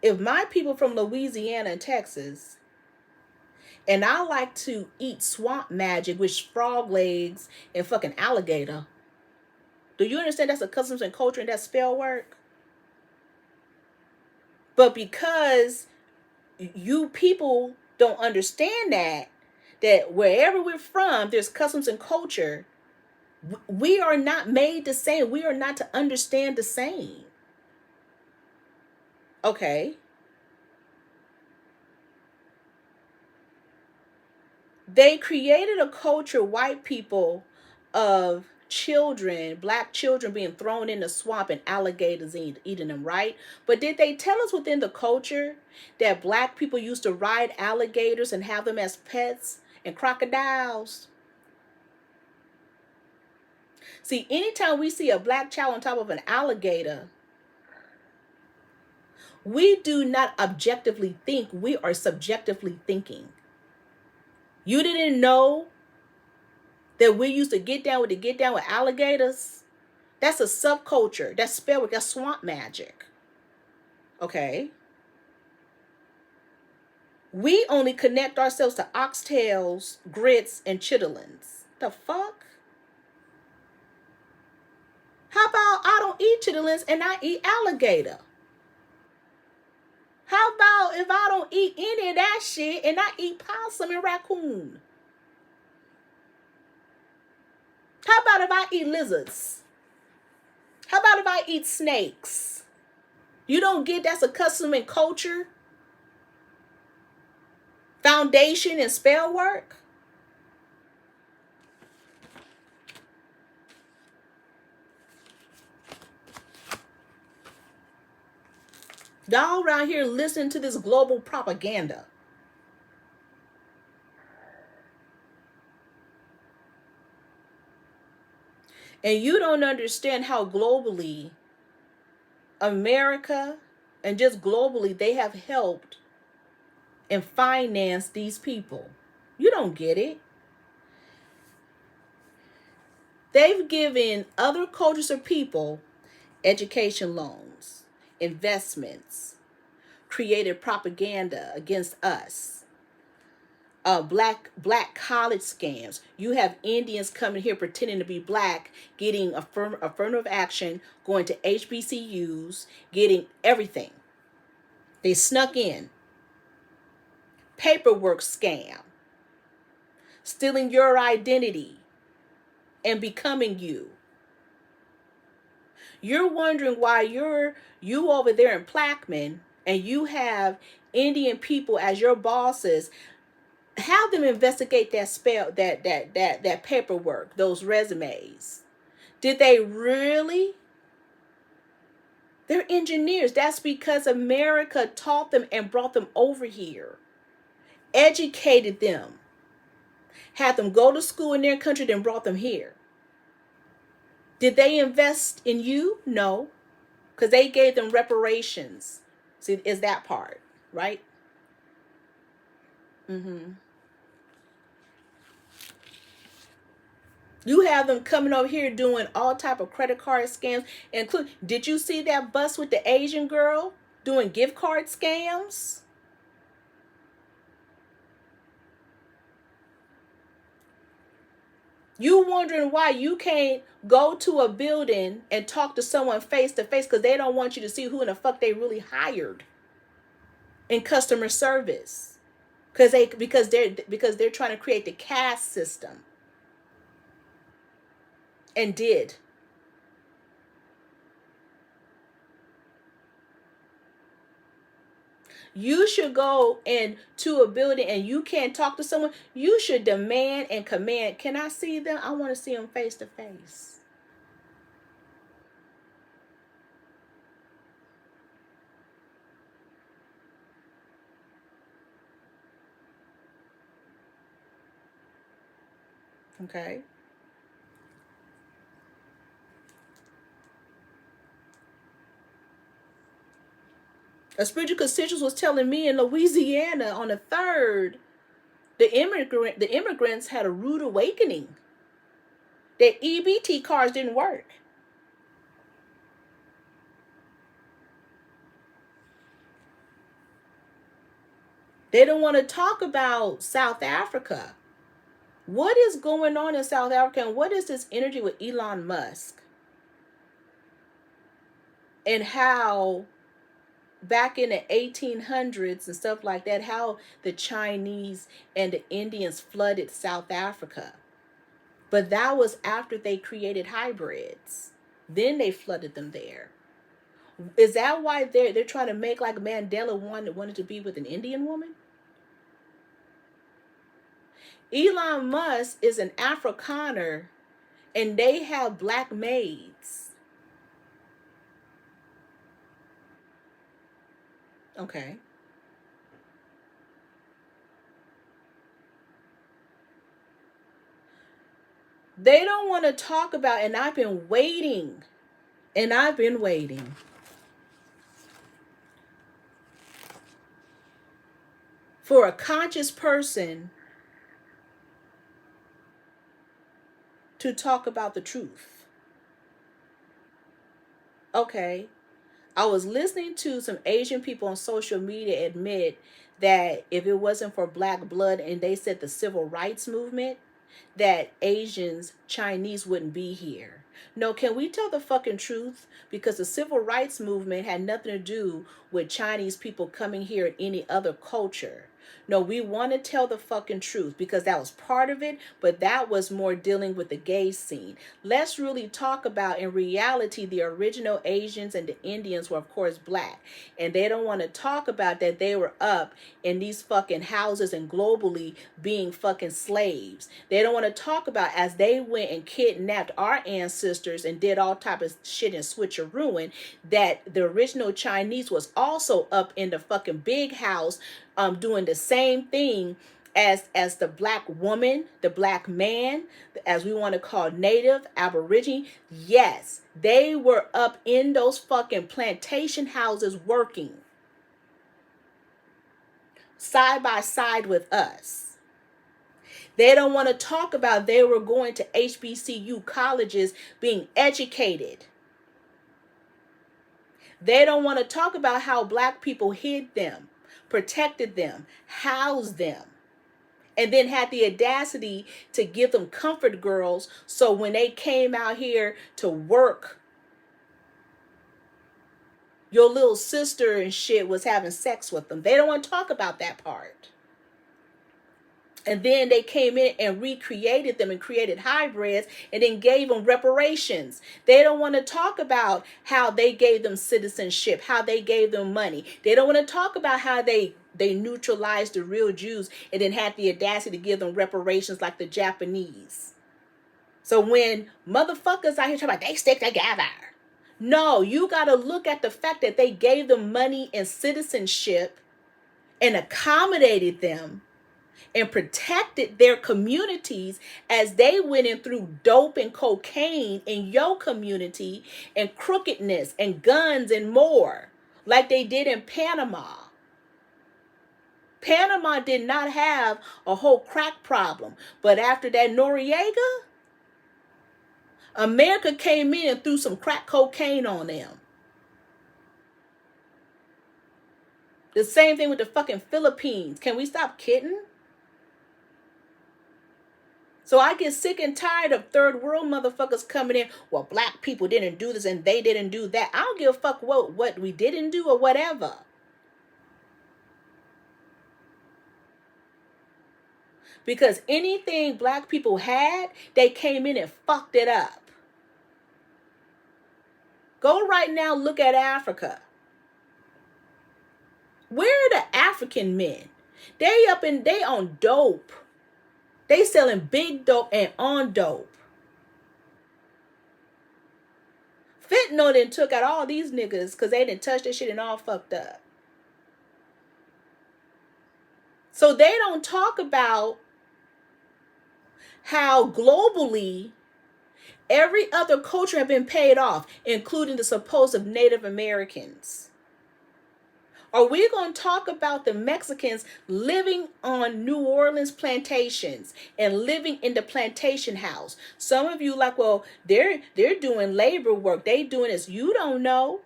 if my people from Louisiana and Texas, and I like to eat swamp magic with frog legs and fucking alligator. Do you understand that's a customs and culture and that's spell work? But because you people don't understand that wherever we're from, there's customs and culture, we are not made the same. We are not to understand the same. Okay. They created a culture, white people, of children, black children being thrown in the swamp and alligators eating them, right? But did they tell us within the culture that black people used to ride alligators and have them as pets and crocodiles? See, anytime we see a black child on top of an alligator, we do not objectively think, we are subjectively thinking. You didn't know that we used to get down with alligators? That's a subculture. That's spellwork. That's swamp magic. Okay. We only connect ourselves to oxtails, grits, and chitlins. The fuck? How about I don't eat chitlins and I eat alligator? How about if I don't eat any of that shit and I eat possum and raccoon? How about if I eat lizards? How about if I eat snakes? You don't get that's a custom and culture, foundation, and spell work? Y'all around here listening to this global propaganda. And you don't understand how globally America and just globally they have helped and financed these people. You don't get it. They've given other cultures of people education loans, investments, created propaganda against us. Black college scams. You have Indians coming here pretending to be black, getting affirmative action, going to HBCUs, getting everything. They snuck in. Paperwork scam. Stealing your identity and becoming you. You're wondering why you over there in Plaquemine and you have Indian people as your bosses. Have them investigate that paperwork, those resumes. Did they really? They're engineers. That's because America taught them and brought them over here, educated them, had them go to school in their country, then brought them here. Did they invest in you? No, because they gave them reparations. See, is that part, right? Mm-hmm. You have them coming over here doing all type of credit card scams. Include, did you see that bus with the Asian girl doing gift card scams? You wondering why you can't go to a building and talk to someone face to face because they don't want you to see who in the fuck they really hired in customer service because they're trying to create the caste system and did. You should go into a building and you can't talk to someone. You should demand and command, can I see them? I want to see them face to face. Okay. A spiritual constituent was telling me in Louisiana on the 3rd, the immigrants had a rude awakening. Their EBT cards didn't work. They don't want to talk about South Africa. What is going on in South Africa and what is this energy with Elon Musk? And how back in the 1800s and stuff like that, how the Chinese and the Indians flooded South Africa. But that was after they created hybrids. Then they flooded them there. Is that why they're trying to make like Mandela wanted to be with an Indian woman? Elon Musk is an Afrikaner and they have black maids. Okay. They don't want to talk about, and I've been waiting for a conscious person to talk about the truth. Okay, I was listening to some Asian people on social media admit that if it wasn't for black blood, and they said the civil rights movement, that Asians, Chinese wouldn't be here. No, can we tell the fucking truth? Because the civil rights movement had nothing to do with Chinese people coming here in any other culture. No, we want to tell the fucking truth because that was part of it, but that was more dealing with the gay scene. Let's really talk about, in reality, the original Asians and the Indians were, of course, black. And they don't want to talk about that they were up in these fucking houses and globally being fucking slaves. They don't want to talk about as they went and kidnapped our ancestors and did all type of shit and switcherooing, that the original Chinese was also up in the fucking big house doing the same thing as the black woman, the black man, as we want to call native, aborigine. Yes, they were up in those fucking plantation houses working side by side with us. They don't want to talk about they were going to HBCU colleges being educated. They don't want to talk about how black people hid them, protected them, housed them, and then had the audacity to give them comfort girls. So when they came out here to work, your little sister and shit was having sex with them. They don't want to talk about that part. And then they came in and recreated them and created hybrids and then gave them reparations. They don't want to talk about how they gave them citizenship, how they gave them money. They don't want to talk about how they neutralized the real Jews and then had the audacity to give them reparations like the Japanese. So when motherfuckers out here talking about they stick together. No, you got to look at the fact that they gave them money and citizenship and accommodated them and protected their communities as they went in through dope and cocaine in your community and crookedness and guns and more, like they did in Panama. Panama did not have a whole crack problem, but after that Noriega, America came in and threw some crack cocaine on them. The same thing with the fucking Philippines. Can we stop kidding? So I get sick and tired of third world motherfuckers coming in. Well, black people didn't do this and they didn't do that. I don't give a fuck what we didn't do or whatever. Because anything black people had, they came in and fucked it up. Go right now, look at Africa. Where are the African men? They on dope. They selling big dope and on dope. Fentanyl then took out all these niggas because they didn't touch this shit and all fucked up. So they don't talk about how globally every other culture have been paid off, including the supposed Native Americans. Are we going to talk about the Mexicans living on New Orleans plantations and living in the plantation house? Some of you like, well, they're doing labor work. They doing this. You don't know.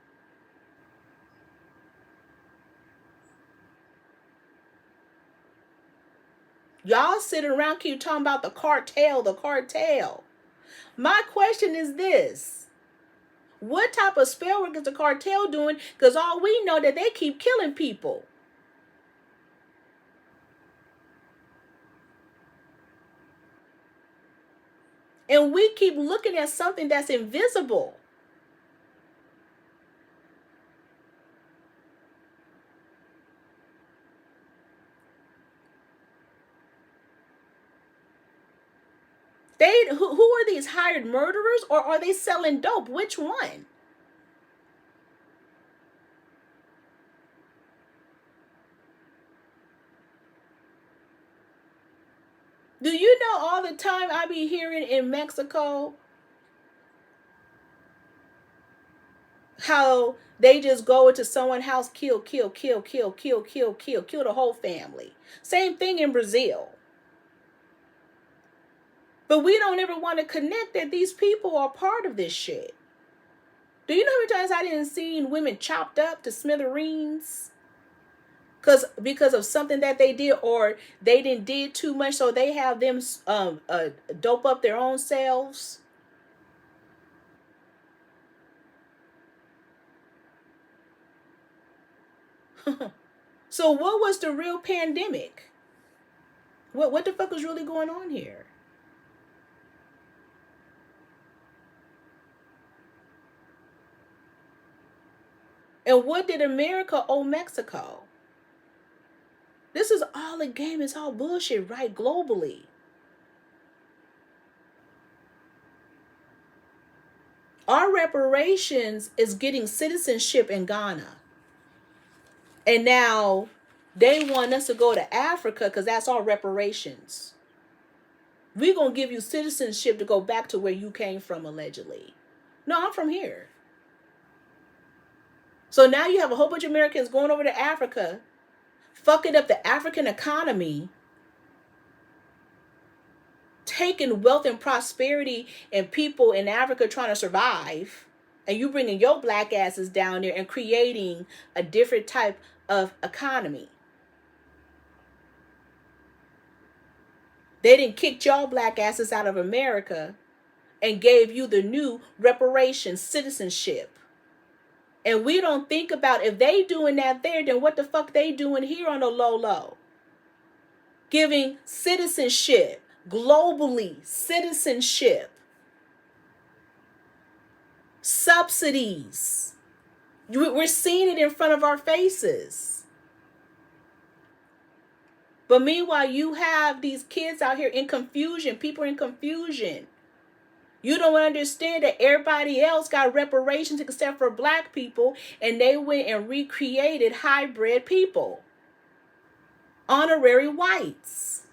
Y'all sit around keep talking about the cartel. My question is this. What type of spell work is the cartel doing? Because all we know that they keep killing people. And we keep looking at something that's invisible. Who are these hired murderers, or are they selling dope? Which one? Do you know all the time I be hearing in Mexico how they just go into someone's house, kill the whole family? Same thing in Brazil. But we don't ever want to connect that these people are part of this shit. Do you know how many times I didn't see women chopped up to smithereens? Because of something that they did, or they didn't did too much, so they have them dope up their own selves. So what was the real pandemic? What the fuck was really going on here? And what did America owe Mexico? This is all a game. It's all bullshit, right? Globally. Our reparations is getting citizenship in Ghana. And now they want us to go to Africa because that's our reparations. We're going to give you citizenship to go back to where you came from, allegedly. No, I'm from here. So now you have a whole bunch of Americans going over to Africa, fucking up the African economy, taking wealth and prosperity and people in Africa trying to survive, and you bringing your black asses down there and creating a different type of economy. They didn't kick y'all black asses out of America and gave you the new reparations, citizenship. And we don't think about, if they doing that there, then what the fuck they doing here on the low? Giving citizenship, globally, citizenship, subsidies. We're seeing it in front of our faces. But meanwhile, you have these kids out here in confusion. People are in confusion. You don't understand that everybody else got reparations except for black people, and they went and recreated hybrid people, honorary whites,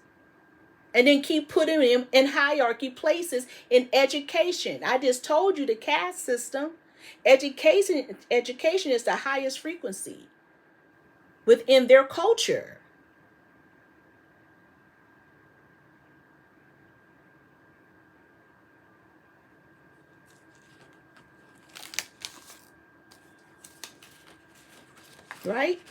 and then keep putting them in hierarchy places in education. I just told you the caste system. Education is the highest frequency within their culture. Right?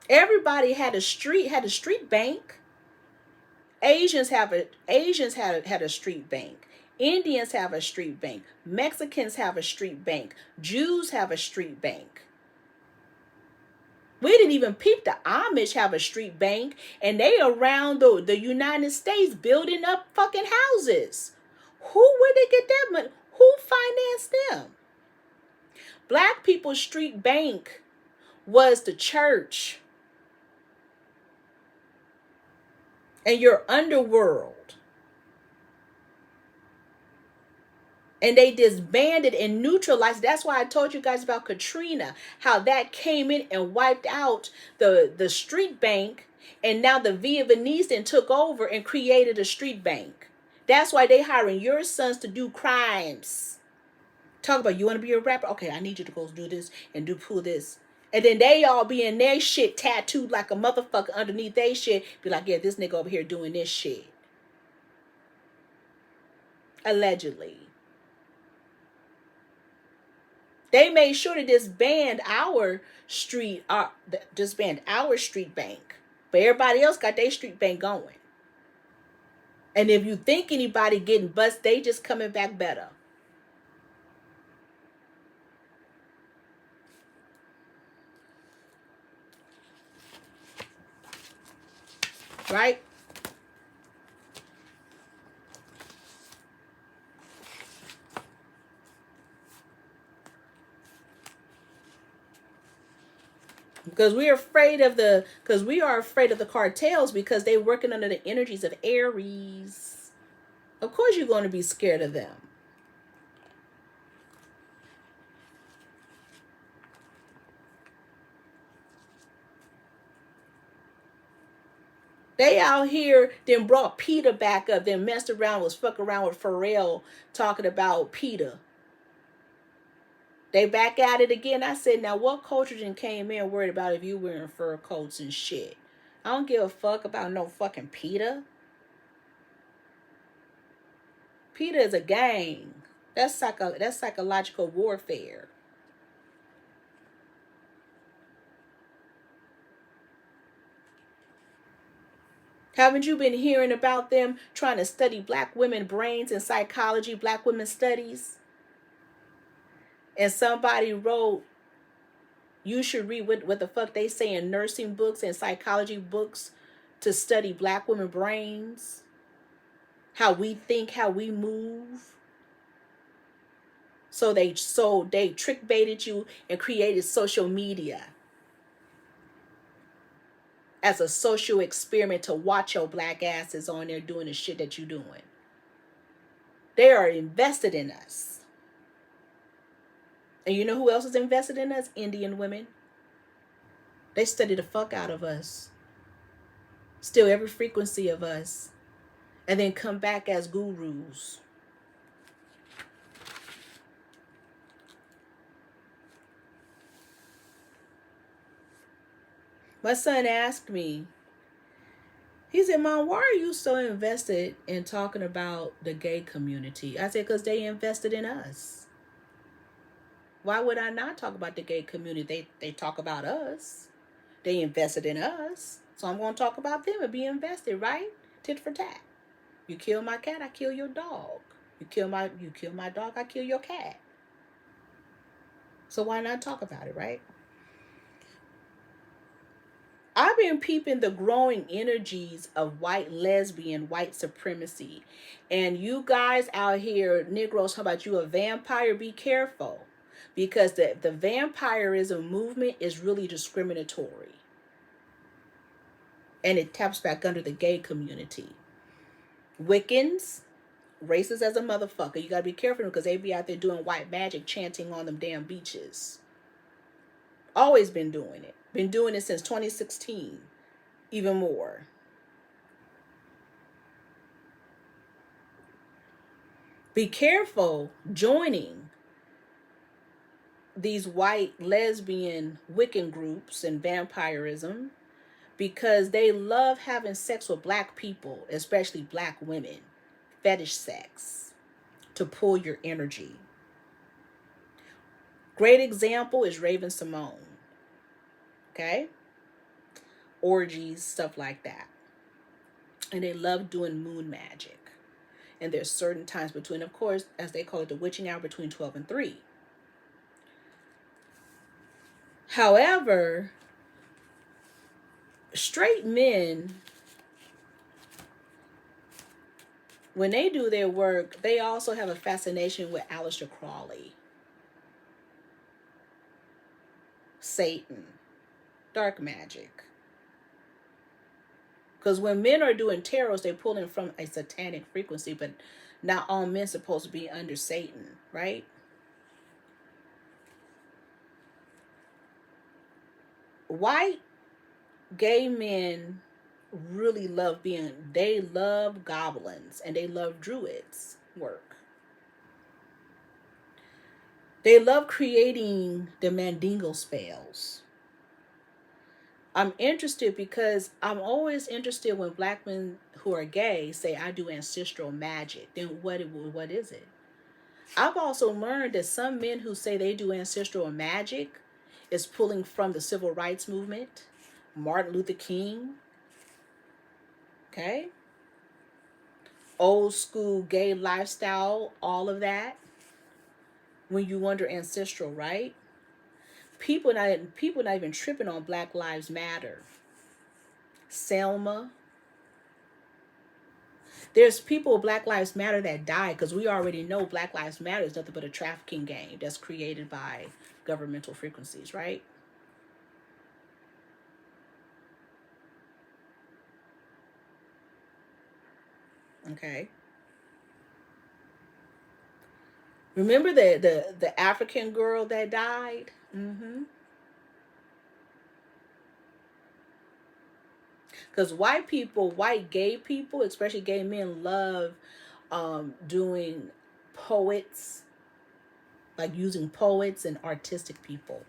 Everybody had a street bank. Asians had a street bank. Indians have a street bank. Mexicans have a street bank. Jews have a street bank. We didn't even peep the Amish have a street bank, and they around the United States building up fucking houses. Where they get that money? Who financed them? Black people's street bank was the church and your underworld. And they disbanded and neutralized. That's why I told you guys about Katrina, how that came in and wiped out the street bank. And now the Vietnamese then took over and created a street bank. That's why they hiring your sons to do crimes. Talk about, you want to be a rapper? Okay, I need you to go do this and pull this. And then they all be in their shit tattooed like a motherfucker underneath their shit. Be like, yeah, this nigga over here doing this shit. Allegedly. They made sure to disband our street bank. But everybody else got their street bank going. And if you think anybody getting bust, they just coming back better. Right? Because we are afraid of the cartels, because they're working under the energies of Aries. Of course you're going to be scared of them. They out here then brought PETA back up, then messed around, was fucking around with Pharrell talking about PETA. They back at it again. I said, now what culture then came in worried about if you wearing fur coats and shit? I don't give a fuck about no fucking PETA. PETA is a gang. That's psychological warfare. Haven't you been hearing about them trying to study black women brains and psychology, black women studies? And somebody wrote, you should read what the fuck they say in nursing books and psychology books to study black women brains, how we think, how we move. So they trick baited you and created social media as a social experiment to watch your black asses on there doing the shit that you doing. They are invested in us. And you know who else is invested in us? Indian women. They study the fuck out of us. Steal every frequency of us. And then come back as gurus. My son asked me, he said, Mom, why are you so invested in talking about the gay community? I said, because they invested in us. Why would I not talk about the gay community? They talk about us. They invested in us. So I'm going to talk about them and be invested, right? Tit for tat. You kill my cat, I kill your dog. You kill my dog, I kill your cat. So why not talk about it, right? I've been peeping the growing energies of white lesbian, white supremacy. And you guys out here, Negroes, how about you a vampire? Be careful. Because the vampirism movement is really discriminatory. And it taps back under the gay community. Wiccans, racist as a motherfucker. You gotta be careful because they be out there doing white magic, chanting on them damn beaches. Always been doing it. Been doing it since 2016. Even more. Be careful joining these white lesbian Wiccan groups and vampirism because they love having sex with black people, especially black women. Fetish sex to pull your energy. Great example is Raven Simone. Okay? Orgies, stuff like that. And they love doing moon magic. And there's certain times between, of course, as they call it, the witching hour between 12 and 3. However, straight men, when they do their work, they also have a fascination with Aleister Crowley, Satan, dark magic. Because when men are doing tarots, they're pulling from a satanic frequency, but not all men supposed to be under Satan, right? White gay men really love they love goblins and they love druids work. They love creating the mandingo spells. I'm interested because I'm always interested when black men who are gay say, I do ancestral magic. Then what is it? I've also learned that some men who say they do ancestral magic is pulling from the civil rights movement, Martin Luther King, okay? Old school gay lifestyle, all of that. When you wonder ancestral, right? People not even tripping on Black Lives Matter. Selma. There's people with Black Lives Matter that died because we already know Black Lives Matter is nothing but a trafficking game that's created by governmental frequencies, right? Okay. Remember the African girl that died? Mm-hmm. Because white gay people, especially gay men, love doing poets like using poets and artistic people.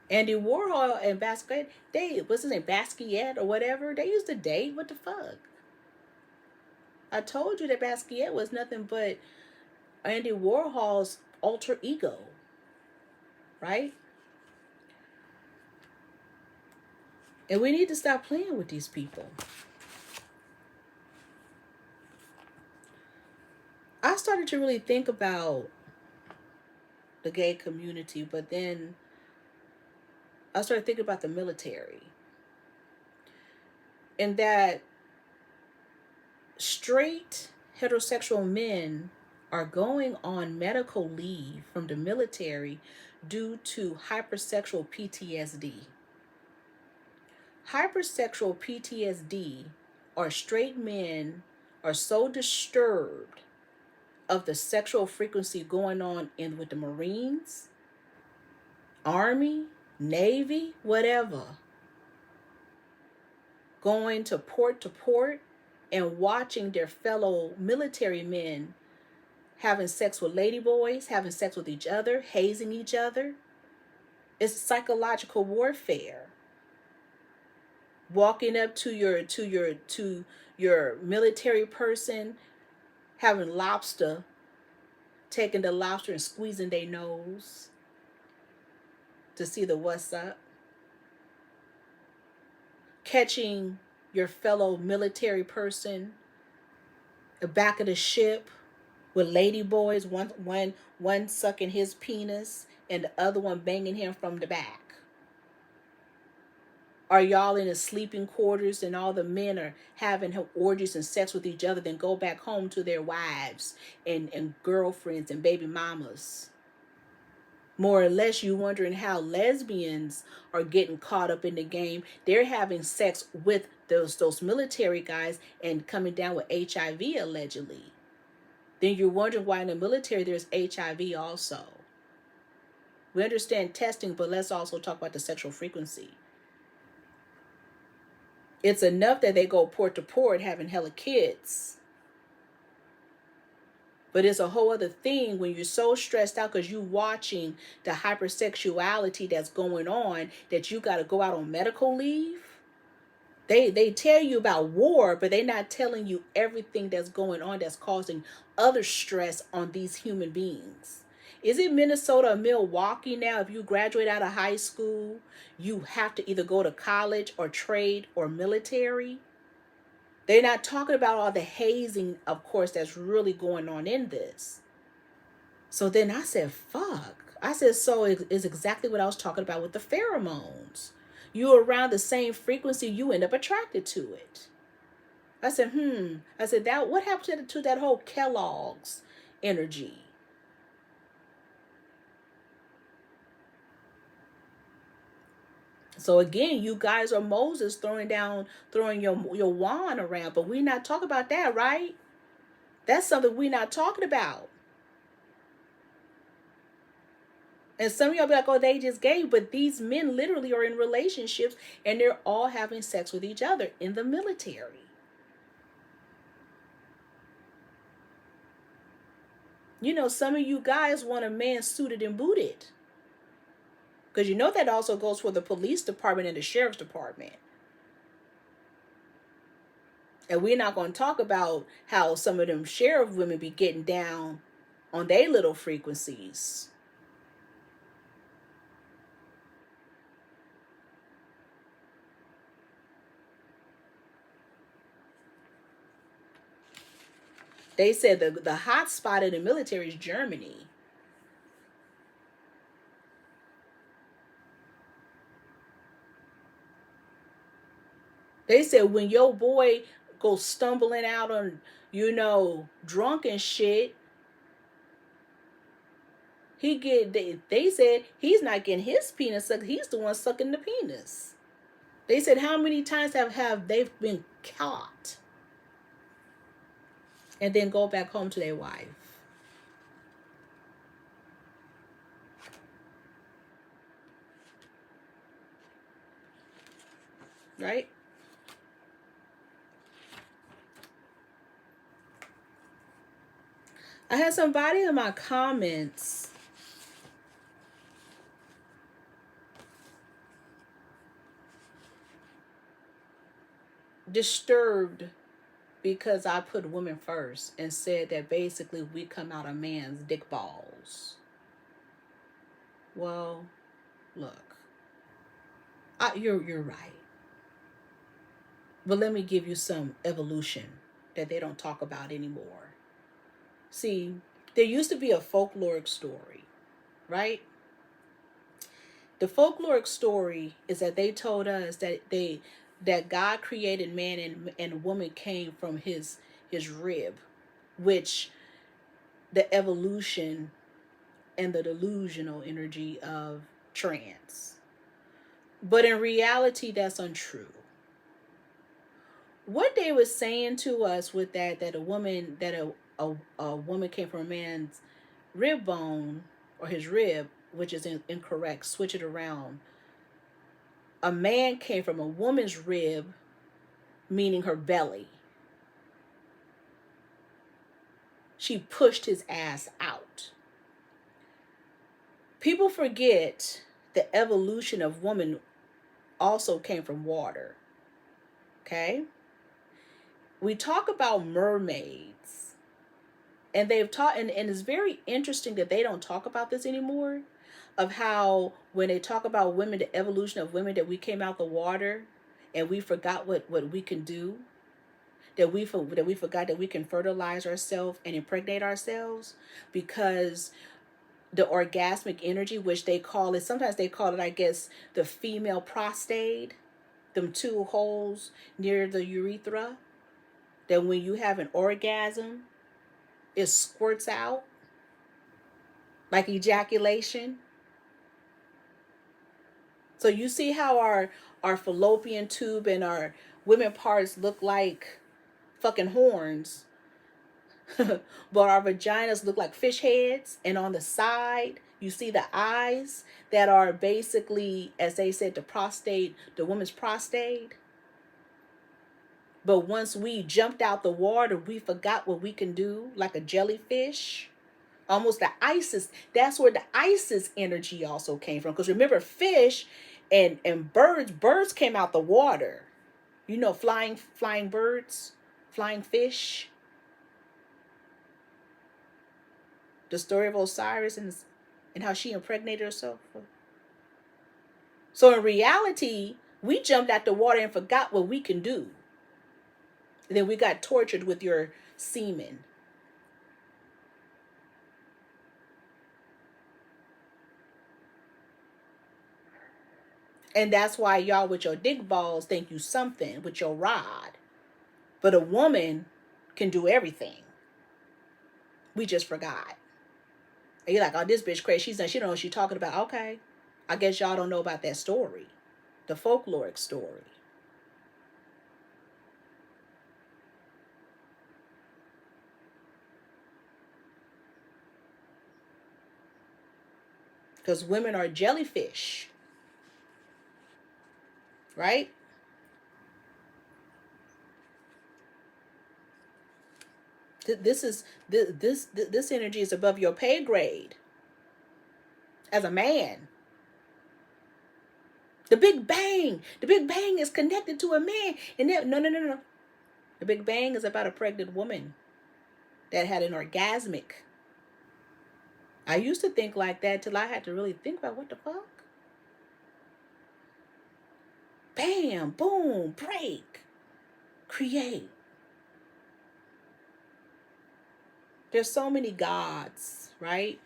Andy Warhol and Basquiat, what's his name, Basquiat or whatever, they used to date. What the fuck? I told you that Basquiat was nothing but Andy Warhol's alter ego, right? And we need to stop playing with these people. I started to really think about the gay community, but then I started thinking about the military. And that straight heterosexual men are going on medical leave from the military due to hypersexual PTSD. Hypersexual PTSD, or straight men are so disturbed of the sexual frequency going on with the Marines, Army, Navy, whatever, going to port and watching their fellow military men having sex with ladyboys, having sex with each other, hazing each other. It's psychological warfare. Walking up to your military person, having lobster, taking the lobster and squeezing their nose to see the what's up. Catching your fellow military person the back of the ship with ladyboys, one sucking his penis and the other one banging him from the back. Are y'all in the sleeping quarters and all the men are having orgies and sex with each other, then go back home to their wives and girlfriends and baby mamas? More or less, you wondering how lesbians are getting caught up in the game. They're having sex with those military guys and coming down with HIV allegedly. Then you're wondering why in the military there's HIV also. We understand testing, but let's also talk about the sexual frequency. It's enough that they go port to port having hella kids. But it's a whole other thing when you're so stressed out because you're watching the hypersexuality that's going on that you got to go out on medical leave. They tell you about war, but they're not telling you everything that's going on that's causing other stress on these human beings. Is it Minnesota or Milwaukee now? If you graduate out of high school, you have to either go to college or trade or military. They're not talking about all the hazing, of course, that's really going on in this. So then I said, fuck. I said, so it's exactly what I was talking about with the pheromones. You're around the same frequency, you end up attracted to it. I said, I said, what happened to that whole Kellogg's energy? So again, you guys are Moses throwing your wand around, but we're not talking about that, right? That's something we're not talking about. And some of y'all be like, oh, they just gay, but these men literally are in relationships and they're all having sex with each other in the military. You know, some of you guys want a man suited and booted. Because you know that also goes for the police department and the sheriff's department. And we're not going to talk about how some of them sheriff women be getting down on their little frequencies. They said the hot spot in the military is Germany. They said when your boy goes stumbling out on, drunk and shit, they said he's not getting his penis sucked. He's the one sucking the penis. They said how many times have they been caught and then go back home to their wife. Right? I had somebody in my comments disturbed because I put women first and said that basically we come out of man's dick balls. Well, look, you're right. But let me give you some evolution that they don't talk about anymore. See, there used to be a folkloric story, right? The folkloric story is that they told us that God created man and woman came from his rib, which the evolution and the delusional energy of trance. But in reality, that's untrue. What they were saying to us with that a woman a woman came from a man's rib bone or his rib, which is incorrect. Switch it around. A man came from a woman's rib, meaning her belly. She pushed his ass out. People forget the evolution of woman also came from water. Okay? We talk about mermaids. And they've taught, and it's very interesting that they don't talk about this anymore, of how when they talk about women, the evolution of women, that we came out the water and we forgot what we can do, that we forgot that we can fertilize ourselves and impregnate ourselves, because the orgasmic energy, which they call it, sometimes they call it, I guess, the female prostate, them two holes near the urethra, that when you have an orgasm, it squirts out like ejaculation. So you see how our fallopian tube and our women parts look like fucking horns, but our vaginas look like fish heads, and on the side you see the eyes that are basically, as they said, the prostate, the woman's prostate. But once we jumped out the water, we forgot what we can do, like a jellyfish. Almost the Isis. That's where the Isis energy also came from. Because remember, fish and birds came out the water. You know, flying birds, flying fish. The story of Osiris and how she impregnated herself. So in reality, we jumped out the water and forgot what we can do. And then we got tortured with your semen. And that's why y'all with your dick balls think you something with your rod. But a woman can do everything. We just forgot. And you're like, oh, this bitch crazy. She don't know what she's talking about. Okay. I guess y'all don't know about that story. The folkloric story. Because women are jellyfish. Right? This energy is above your pay grade as a man. The Big Bang is connected to a man, and no. The Big Bang is about a pregnant woman that had an orgasmic. I used to think like that till I had to really think about what the fuck. Bam, boom, break, create. There's so many gods, right?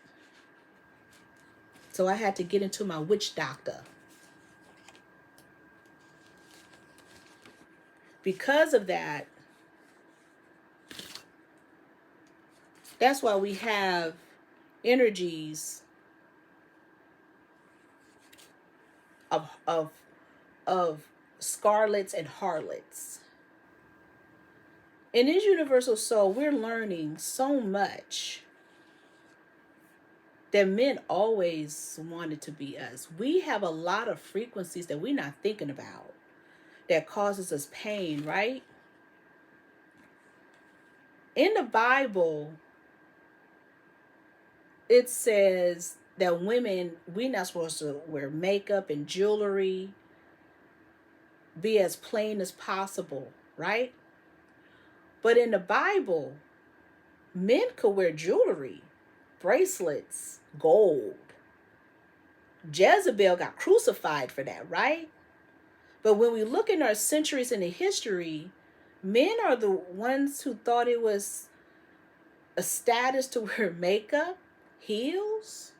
So I had to get into my witch doctor. Because of that, that's why we have energies of scarlets and harlots. In this universal soul, we're learning so much that men always wanted to be us. We have a lot of frequencies that we're not thinking about that causes us pain, right? In the Bible, it says that women, we're not supposed to wear makeup and jewelry, be as plain as possible, right? But in the Bible, men could wear jewelry, bracelets, gold. Jezebel got crucified for that, right? But when we look in our centuries in the history, men are the ones who thought it was a status to wear makeup, heels.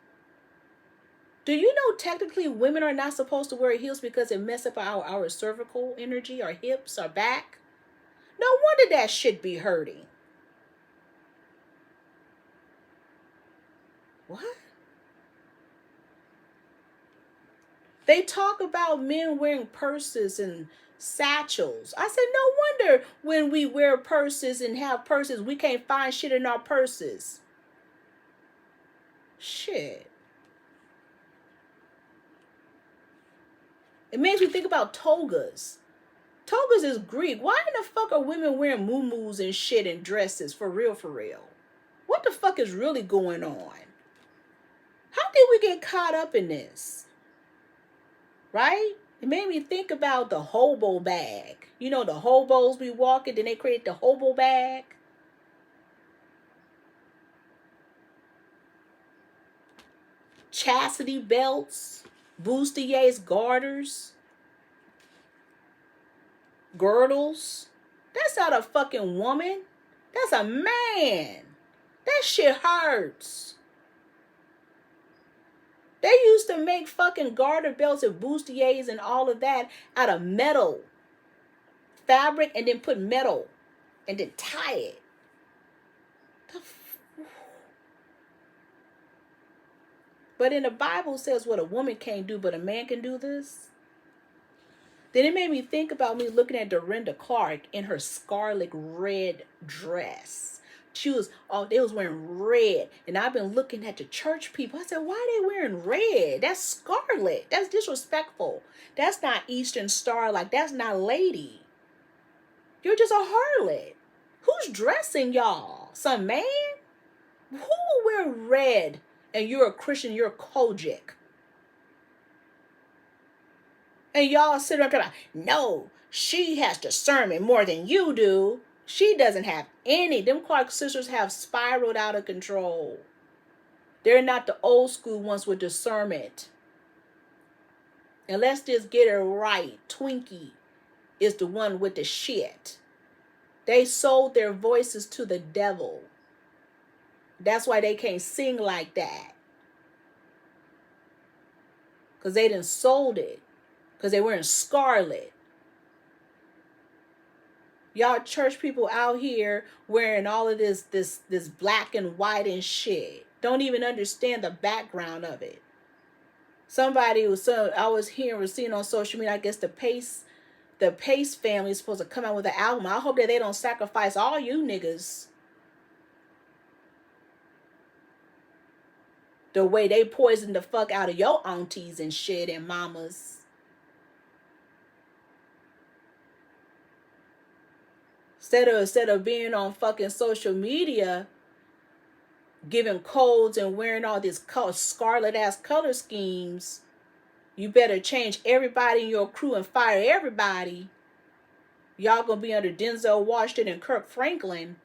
Do you know technically women are not supposed to wear heels because it messes up our cervical energy, our hips, our back? No wonder that shit be hurting. What? They talk about men wearing purses and satchels. I said, no wonder when we wear purses and have purses, we can't find shit in our purses. Shit. It makes me think about togas. Togas is Greek. Why in the fuck are women wearing muumuus and shit and dresses? For real, for real. What the fuck is really going on? How did we get caught up in this? Right? It made me think about the hobo bag. You know, the hobos be walking, then they create the hobo bag. Chastity belts, bustiers, garters, girdles. That's not a fucking woman. That's a man. That shit hurts. They used to make fucking garter belts and bustiers and all of that out of metal fabric and then put metal and then tie it. But in the Bible says what a woman can't do, but a man can do this. Then it made me think about me looking at Dorinda Clark in her scarlet red dress. They was wearing red. And I've been looking at the church people. I said, why are they wearing red? That's scarlet. That's disrespectful. That's not Eastern Star. Like, that's not lady. You're just a harlot. Who's dressing y'all? Some man? Who will wear red and you're a Christian, you're Kojic? And y'all sit up there like, no, she has discernment more than you do. She doesn't have any. Them Clark sisters have spiraled out of control. They're not the old school ones with discernment. And let's just get it right. Twinkie is the one with the shit. They sold their voices to the devil. That's why they can't sing like that. Because they done sold it. Because they were in scarlet. Y'all church people out here wearing all of this black and white and shit. Don't even understand the background of it. I was seeing on social media, I guess the Pace family is supposed to come out with an album. I hope that they don't sacrifice all you niggas. The way they poisoned the fuck out of your aunties and shit and mamas. Instead of being on fucking social media, giving codes and wearing all these scarlet ass color schemes, you better change everybody in your crew and fire everybody. Y'all gonna be under Denzel Washington and Kirk Franklin.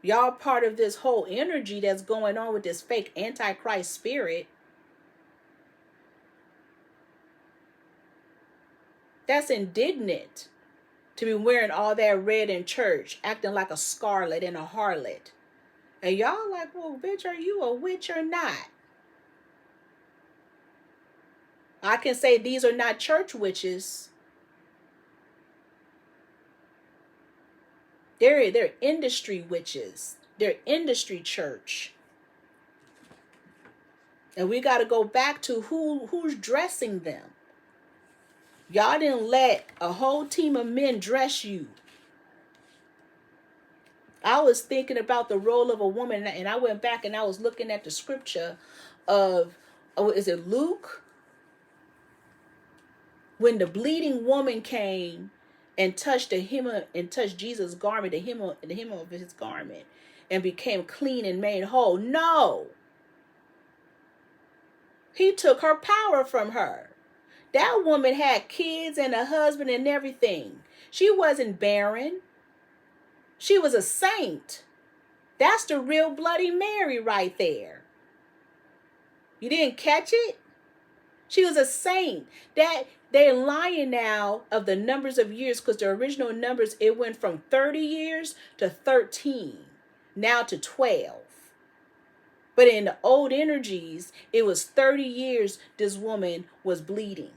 Y'all part of this whole energy that's going on with this fake Antichrist spirit. That's indignant to be wearing all that red in church, acting like a scarlet and a harlot. And y'all like, well, bitch, are you a witch or not? I can say these are not church witches. They're industry witches. They're industry church. And we got to go back to who's dressing them. Y'all didn't let a whole team of men dress you. I was thinking about the role of a woman, and I went back and I was looking at the scripture of, is it Luke? When the bleeding woman came and touched Jesus' garment, the hem of his garment. and became clean and made whole. No. He took her power from her. That woman had kids and a husband and everything. She wasn't barren. She was a saint. That's the real Bloody Mary right there. You didn't catch it? She was a saint. That they're lying now of the numbers of years, because the original numbers, it went from 30 years to 13, now to 12. But in the old energies, it was 30 years this woman was bleeding.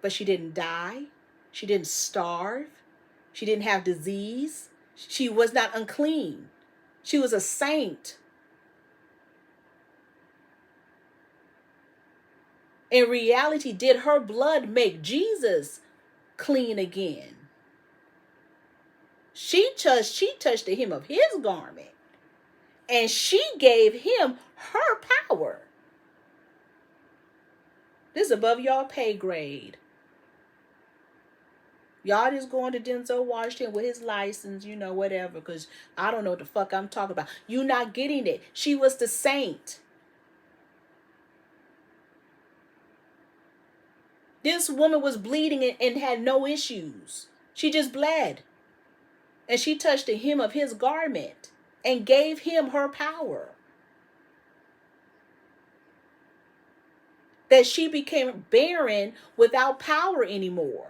But she didn't die. She didn't starve. She didn't have disease. She was not unclean. She was a saint. In reality, did her blood make Jesus clean again? She touched the hem of his garment, and she gave him her power. This is above y'all pay grade. Y'all just going to Denzel Washington with his license, you know, whatever, because I don't know what the fuck I'm talking about. You not getting it. She was the saint. This woman was bleeding and had no issues. She just bled. And she touched the hem of his garment and gave him her power. That she became barren without power anymore.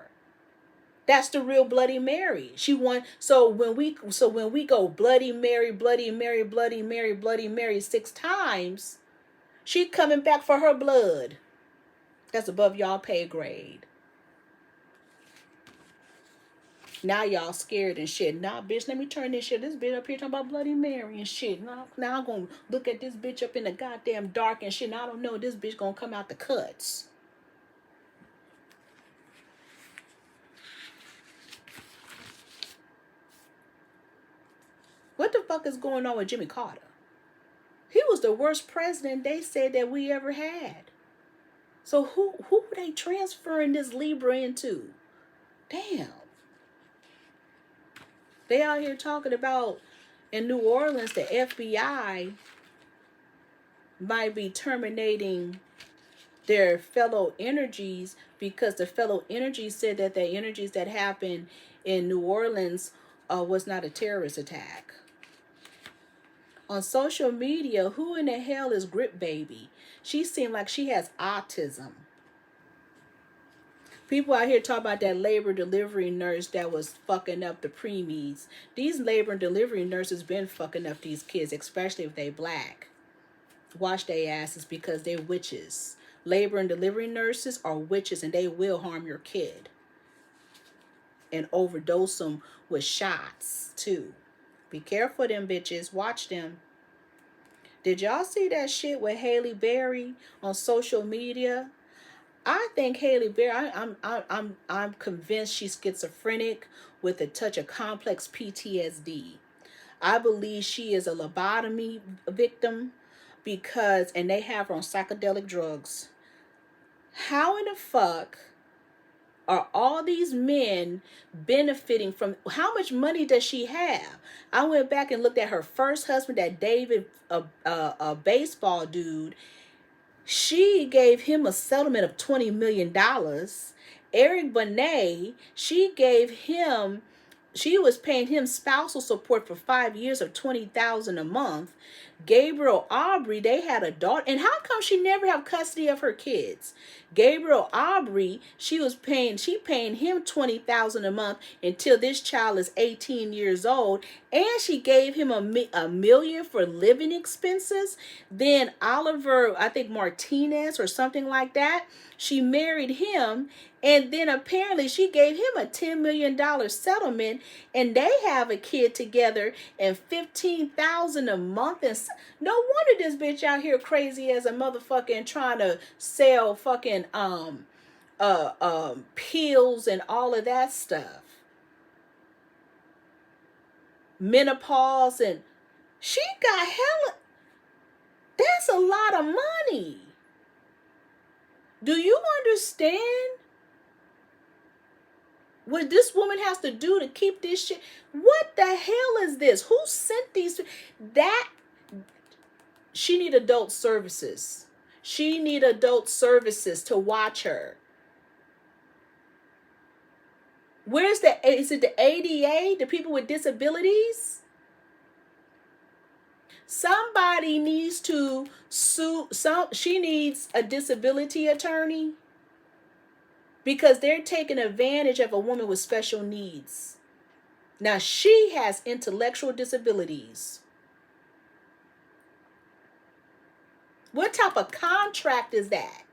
That's the real Bloody Mary. She won. So when we go Bloody Mary, Bloody Mary, Bloody Mary, Bloody Mary 6 times, she coming back for her blood. That's above y'all pay grade. Now y'all scared and shit. Nah, bitch, let me turn this shit. This bitch up here talking about Bloody Mary and shit. Now I'm gonna look at this bitch up in the goddamn dark and shit. And I don't know, this bitch gonna come out the cuts. What the fuck is going on with Jimmy Carter? He was the worst president they said that we ever had. So who are they transferring this Libra into? Damn. They out here talking about in New Orleans, the FBI might be terminating their fellow energies because the fellow energies said that the energies that happened in New Orleans was not a terrorist attack. On social media, who in the hell is Grip Baby? She seemed like she has autism. People out here talk about that labor delivery nurse that was fucking up the preemies. These labor and delivery nurses been fucking up these kids, especially if they black. Wash their asses because they're witches. Labor and delivery nurses are witches, and they will harm your kid and overdose them with shots too. Be careful, them bitches. Watch them. Did y'all see that shit with Halle Berry on social media? I think Halle Berry. I'm convinced she's schizophrenic with a touch of complex PTSD. I believe she is a lobotomy victim because, and they have her on psychedelic drugs. How in the fuck are all these men benefiting from, how much money does she have? I went back and looked at her first husband, that David, a baseball dude. She gave him a settlement of $20 million. Eric Benet, she was paying him spousal support for 5 years of $20,000 a month. Gabriel Aubrey, they had a daughter. And how come she never have custody of her kids? Gabriel Aubrey, she paying him $20,000 a month until this child is 18 years old. And she gave him $1 million for living expenses. Then Oliver, I think Martinez or something like that, she married him. And then apparently she gave him a $10 million settlement, and they have a kid together, and $15,000 a month. And no wonder this bitch out here crazy as a motherfucker and trying to sell fucking pills and all of that stuff. Menopause, and she got hella. That's a lot of money. Do you understand? what this woman has to do to keep this shit. What the hell is this? Who sent these? That she need adult services. She need adult services to watch her. Where's the, is it the ADA, the people with disabilities? Somebody needs to sue, she needs a disability attorney because they're taking advantage of a woman with special needs. Now she has intellectual disabilities. What type of contract is that?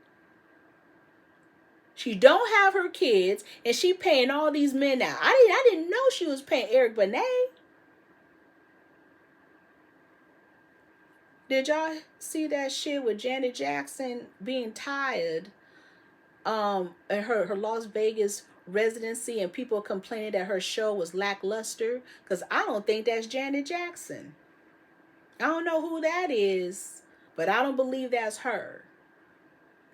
She don't have her kids, and she paying all these men now. I didn't know she was paying Eric Benet. Did y'all see that shit with Janet Jackson being tired in her Las Vegas residency, and people complaining that her show was lackluster? Because I don't think that's Janet Jackson. I don't know who that is, but I don't believe that's her.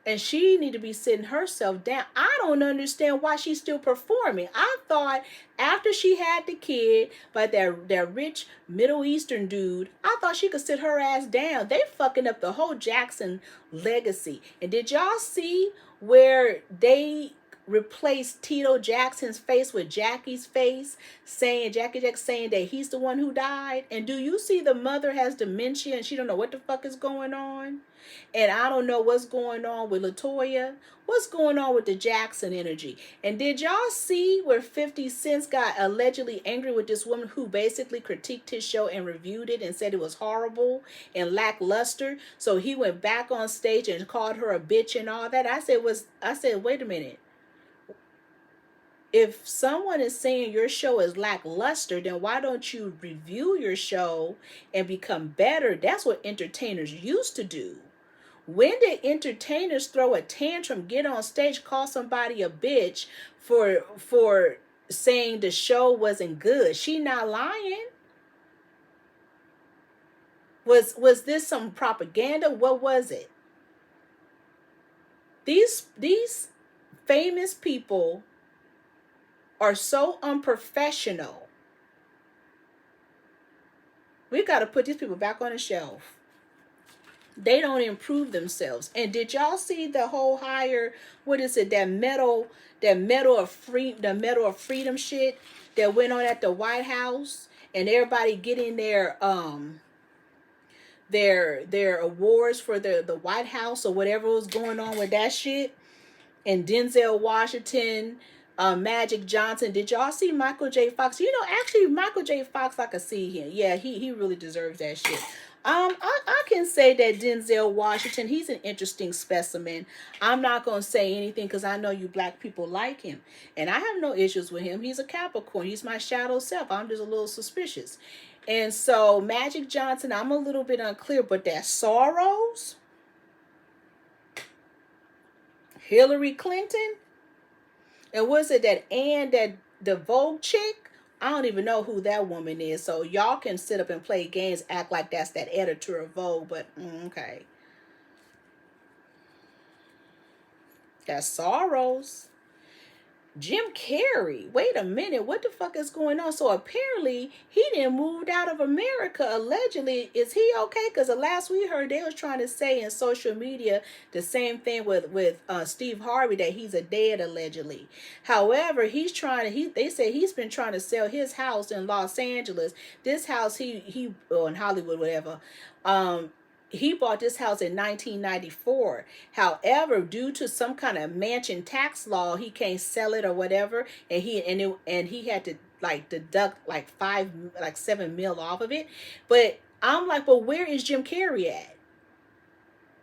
And she need to be sitting herself down. I don't understand why she's still performing. I thought after she had the kid by that rich Middle Eastern dude, I thought she could sit her ass down. They fucking up the whole Jackson legacy. And did y'all see where they replaced Tito Jackson's face with Jackie's face, saying Jackie Jackson saying that he's the one who died? And do you see the mother has dementia and she don't know what the fuck is going on? And I don't know what's going on with LaToya. What's going on with the Jackson energy? And did y'all see where 50 Cent got allegedly angry with this woman who basically critiqued his show and reviewed it and said it was horrible and lackluster? So he went back on stage and called her a bitch and all that. I said, wait a minute. If someone is saying your show is lackluster, then why don't you review your show and become better? That's what entertainers used to do. When did entertainers throw a tantrum, get on stage, call somebody a bitch for saying the show wasn't good? She not lying. Was this some propaganda? What was it? These famous people are so unprofessional. We got to put these people back on the shelf. They don't improve themselves. And did y'all see the whole higher, what is it, that medal of freedom shit that went on at the White House, and everybody getting their awards for the White House or whatever was going on with that shit? And Denzel Washington, Magic Johnson. Did y'all see Michael J. Fox? You know, actually Michael J. Fox, I could see him. Yeah, he really deserves that shit. I can say that Denzel Washington, he's an interesting specimen. I'm not going to say anything because I know you black people like him. And I have no issues with him. He's a Capricorn. He's my shadow self. I'm just a little suspicious. And so Magic Johnson, I'm a little bit unclear, but that Soros, Hillary Clinton, and was it that the Vogue chick? I don't even know who that woman is. So y'all can sit up and play games, act like that's that editor of Vogue, but okay. That's Soros. Jim Carrey. Wait a minute. What the fuck is going on? So apparently he didn't moved out of America. Allegedly, is he okay? Because the last we heard, they was trying to say in social media the same thing with Steve Harvey, that he's a dead allegedly. However, they say he's been trying to sell his house in Los Angeles. This house he in Hollywood, whatever. He bought this house in 1994. However, due to some kind of mansion tax law, he can't sell it or whatever, and he had to like deduct like $7 million off of it. But I'm like, but where is Jim Carrey at?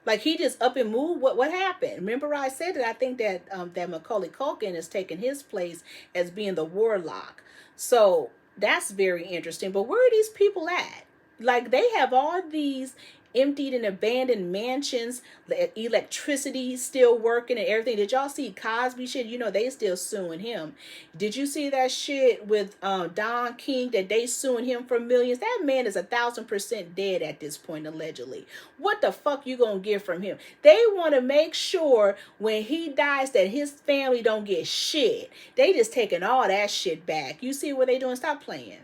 Like, he just up and moved. What happened? Remember I said that I think that that Macaulay Culkin is taking his place as being the warlock. So that's very interesting. But where are these people at? Like, they have all these emptied and abandoned mansions, the electricity still working and everything. Did y'all see Cosby shit? You know, they still suing him. Did you see that shit with Don King, that they suing him for millions? That man is 1,000% dead at this point, allegedly. What the fuck you gonna get from him? They want to make sure when he dies that his family don't get shit. They just taking all that shit back. You see what they doing? Stop playing.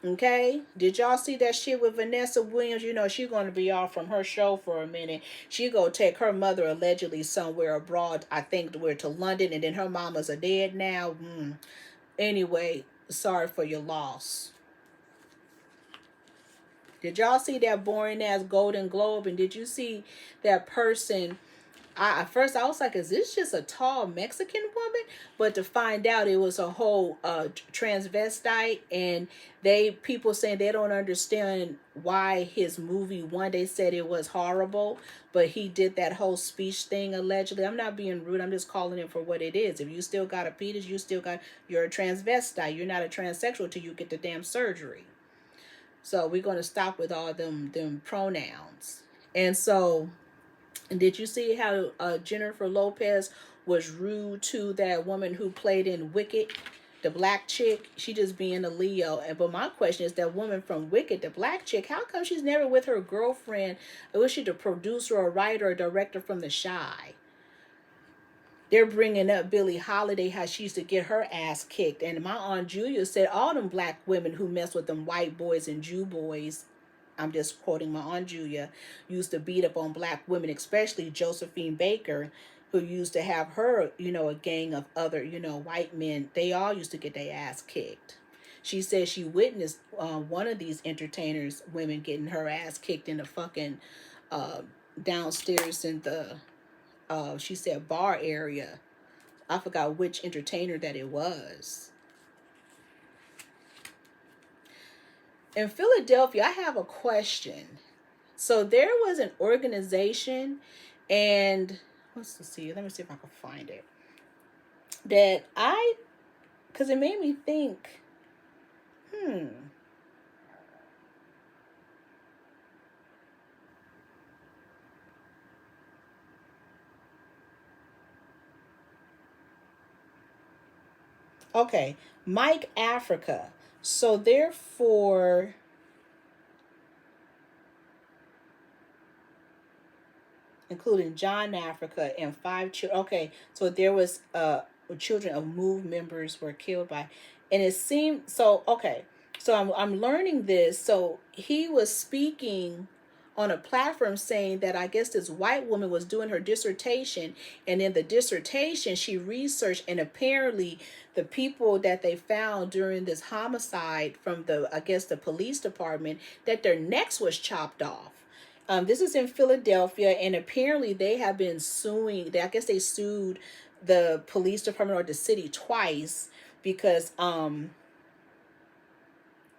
Okay, did y'all see that shit with Vanessa Williams? You know, she's going to be off from her show for a minute. She go take her mother allegedly somewhere abroad, I think we're to London, and then her mamas are dead now. Anyway, sorry for your loss. Did y'all see that boring ass Golden Globe? And did you see that person? At first I was like, is this just a tall Mexican woman? But to find out it was a whole transvestite, and people saying they don't understand why his movie won. They said it was horrible, but he did that whole speech thing allegedly. I'm not being rude. I'm just calling it for what it is. If you still got a penis, you're a transvestite. You're not a transsexual till you get the damn surgery. So we're going to stop with all them pronouns. And so, and did you see how Jennifer Lopez was rude to that woman who played in Wicked, the black chick? She just being a Leo. But my question is, that woman from Wicked, the black chick, how come she's never with her girlfriend? Was she the producer or writer or director from The Chi? They're bringing up Billie Holiday, how she used to get her ass kicked. And my Aunt Julia said all them black women who mess with them white boys and Jew boys, I'm just quoting my Aunt Julia, used to beat up on black women, especially Josephine Baker, who used to have her, a gang of other, white men. They all used to get their ass kicked. She said she witnessed one of these entertainers, women, getting her ass kicked in the fucking downstairs in the, she said, bar area. I forgot which entertainer that it was. In Philadelphia, I have a question. So there was an organization, and let me see if I can find it. Because it made me think, Okay, Mike Africa. So therefore, including John Africa and 5 children. Okay, so there was children of MOVE members were killed by, and it seemed so. Okay, so I'm learning this. So he was speaking on a platform saying that I guess this white woman was doing her dissertation, and in the dissertation she researched, and apparently the people that they found during this homicide from the police department, that their necks was chopped off. This is in Philadelphia, and apparently they have been suing. I guess they sued the police department or the city twice because,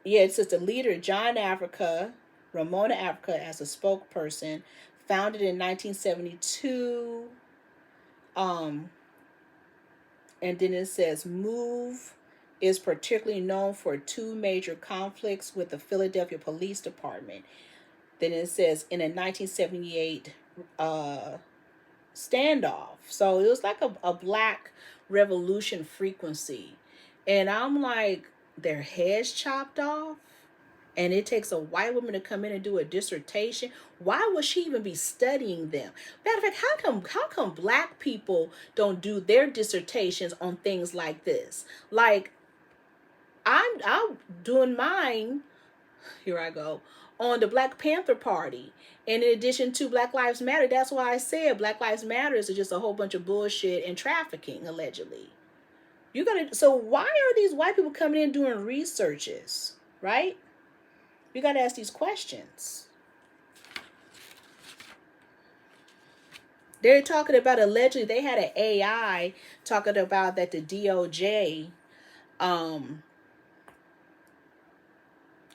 it says the leader, John Africa, Ramona Africa as a spokesperson, founded in 1972. And then it says MOVE is particularly known for 2 major conflicts with the Philadelphia Police Department. Then it says in a 1978 standoff. So it was like a black revolution frequency. And I'm like, their heads chopped off? And it takes a white woman to come in and do a dissertation? Why would she even be studying them? Matter of fact, how come black people don't do their dissertations on things like this? Like, I'm doing mine. Here I go. On the Black Panther Party. And in addition to Black Lives Matter, that's why I said Black Lives Matter is just a whole bunch of bullshit and trafficking, allegedly. So why are these white people coming in doing researches, right? You gotta ask these questions. They're talking about, allegedly, they had an AI talking about that the DOJ,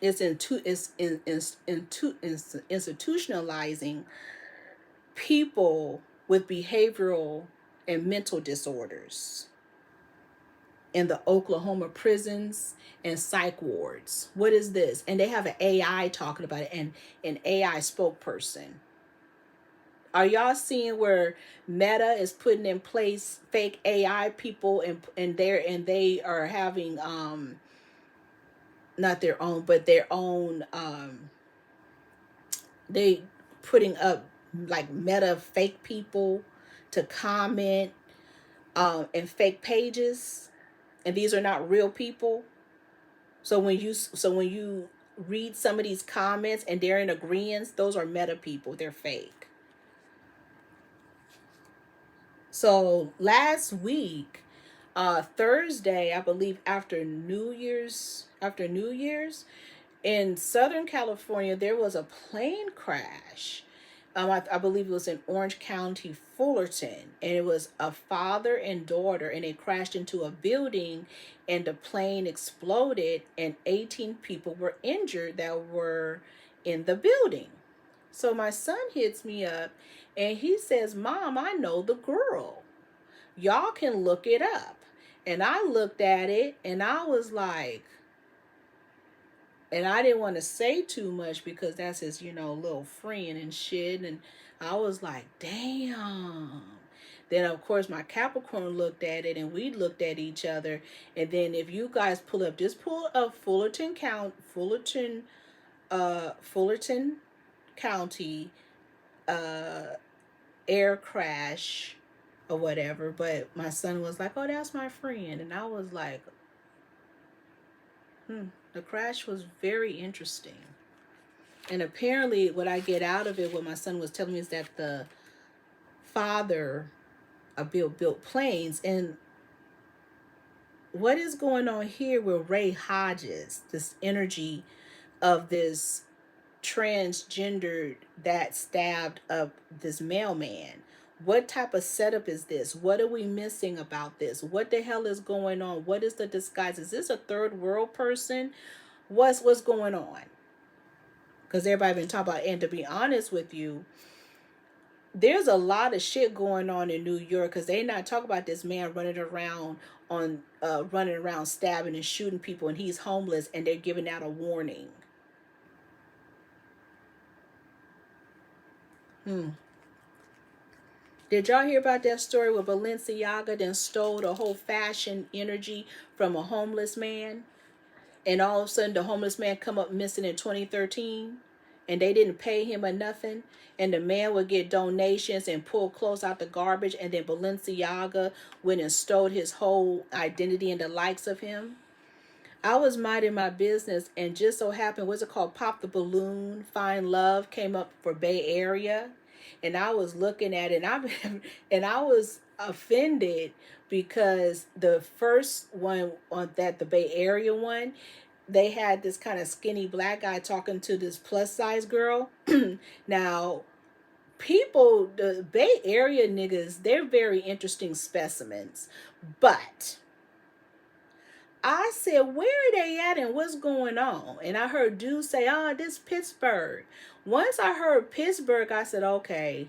is institutionalizing people with behavioral and mental disorders. in the Oklahoma prisons and psych wards. What is this? And they have an AI talking about it, and an AI spokesperson. Are y'all seeing where Meta is putting in place fake AI people, and they are having not their own, but their own they putting up like Meta fake people to comment and fake pages, and these are not real people. So when you read some of these comments and they're in agreement, those are Meta people. They're fake. So last week, Thursday, I believe after New Year's, in Southern California, there was a plane crash. I believe it was in Orange County, Fullerton, and it was a father and daughter, and they crashed into a building, and the plane exploded, and 18 people were injured that were in the building. So my son hits me up, and he says, "Mom, I know the girl. Y'all can look it up." And I looked at it, and I was like, and I didn't want to say too much because that's his, little friend and shit. And I was like, damn. Then, of course, my Capricorn looked at it, and we looked at each other. And then if you guys pull up Fullerton County air crash or whatever. But my son was like, "Oh, that's my friend." And I was like, the crash was very interesting. And apparently what I get out of it, what my son was telling me, is that the father built planes. And what is going on here with Ray Hodges, this energy of this transgendered that stabbed up this mailman? What type of setup is this? What are we missing about this? What the hell is going on? What is the disguise? Is this a third world person? What's going on? Because everybody been talking about, and to be honest with you, there's a lot of shit going on in New York, because they not talking about this man running around stabbing and shooting people, and he's homeless, and they're giving out a warning. Did y'all hear about that story where Balenciaga then stole the whole fashion energy from a homeless man? And all of a sudden the homeless man come up missing in 2013, and they didn't pay him or nothing. And the man would get donations and pull clothes out the garbage, and then Balenciaga went and stole his whole identity and the likes of him. I was minding my business, and just so happened, what's it called? Pop the Balloon, Find Love came up for Bay Area. And I was looking at it, and I was offended because the first one on that, the Bay Area one, they had this kind of skinny black guy talking to this plus size girl. Now, people, the Bay Area niggas, they're very interesting specimens. But I said, where are they at and what's going on? And I heard dudes say, "Oh, this Pittsburgh." Once I heard Pittsburgh, I said, okay.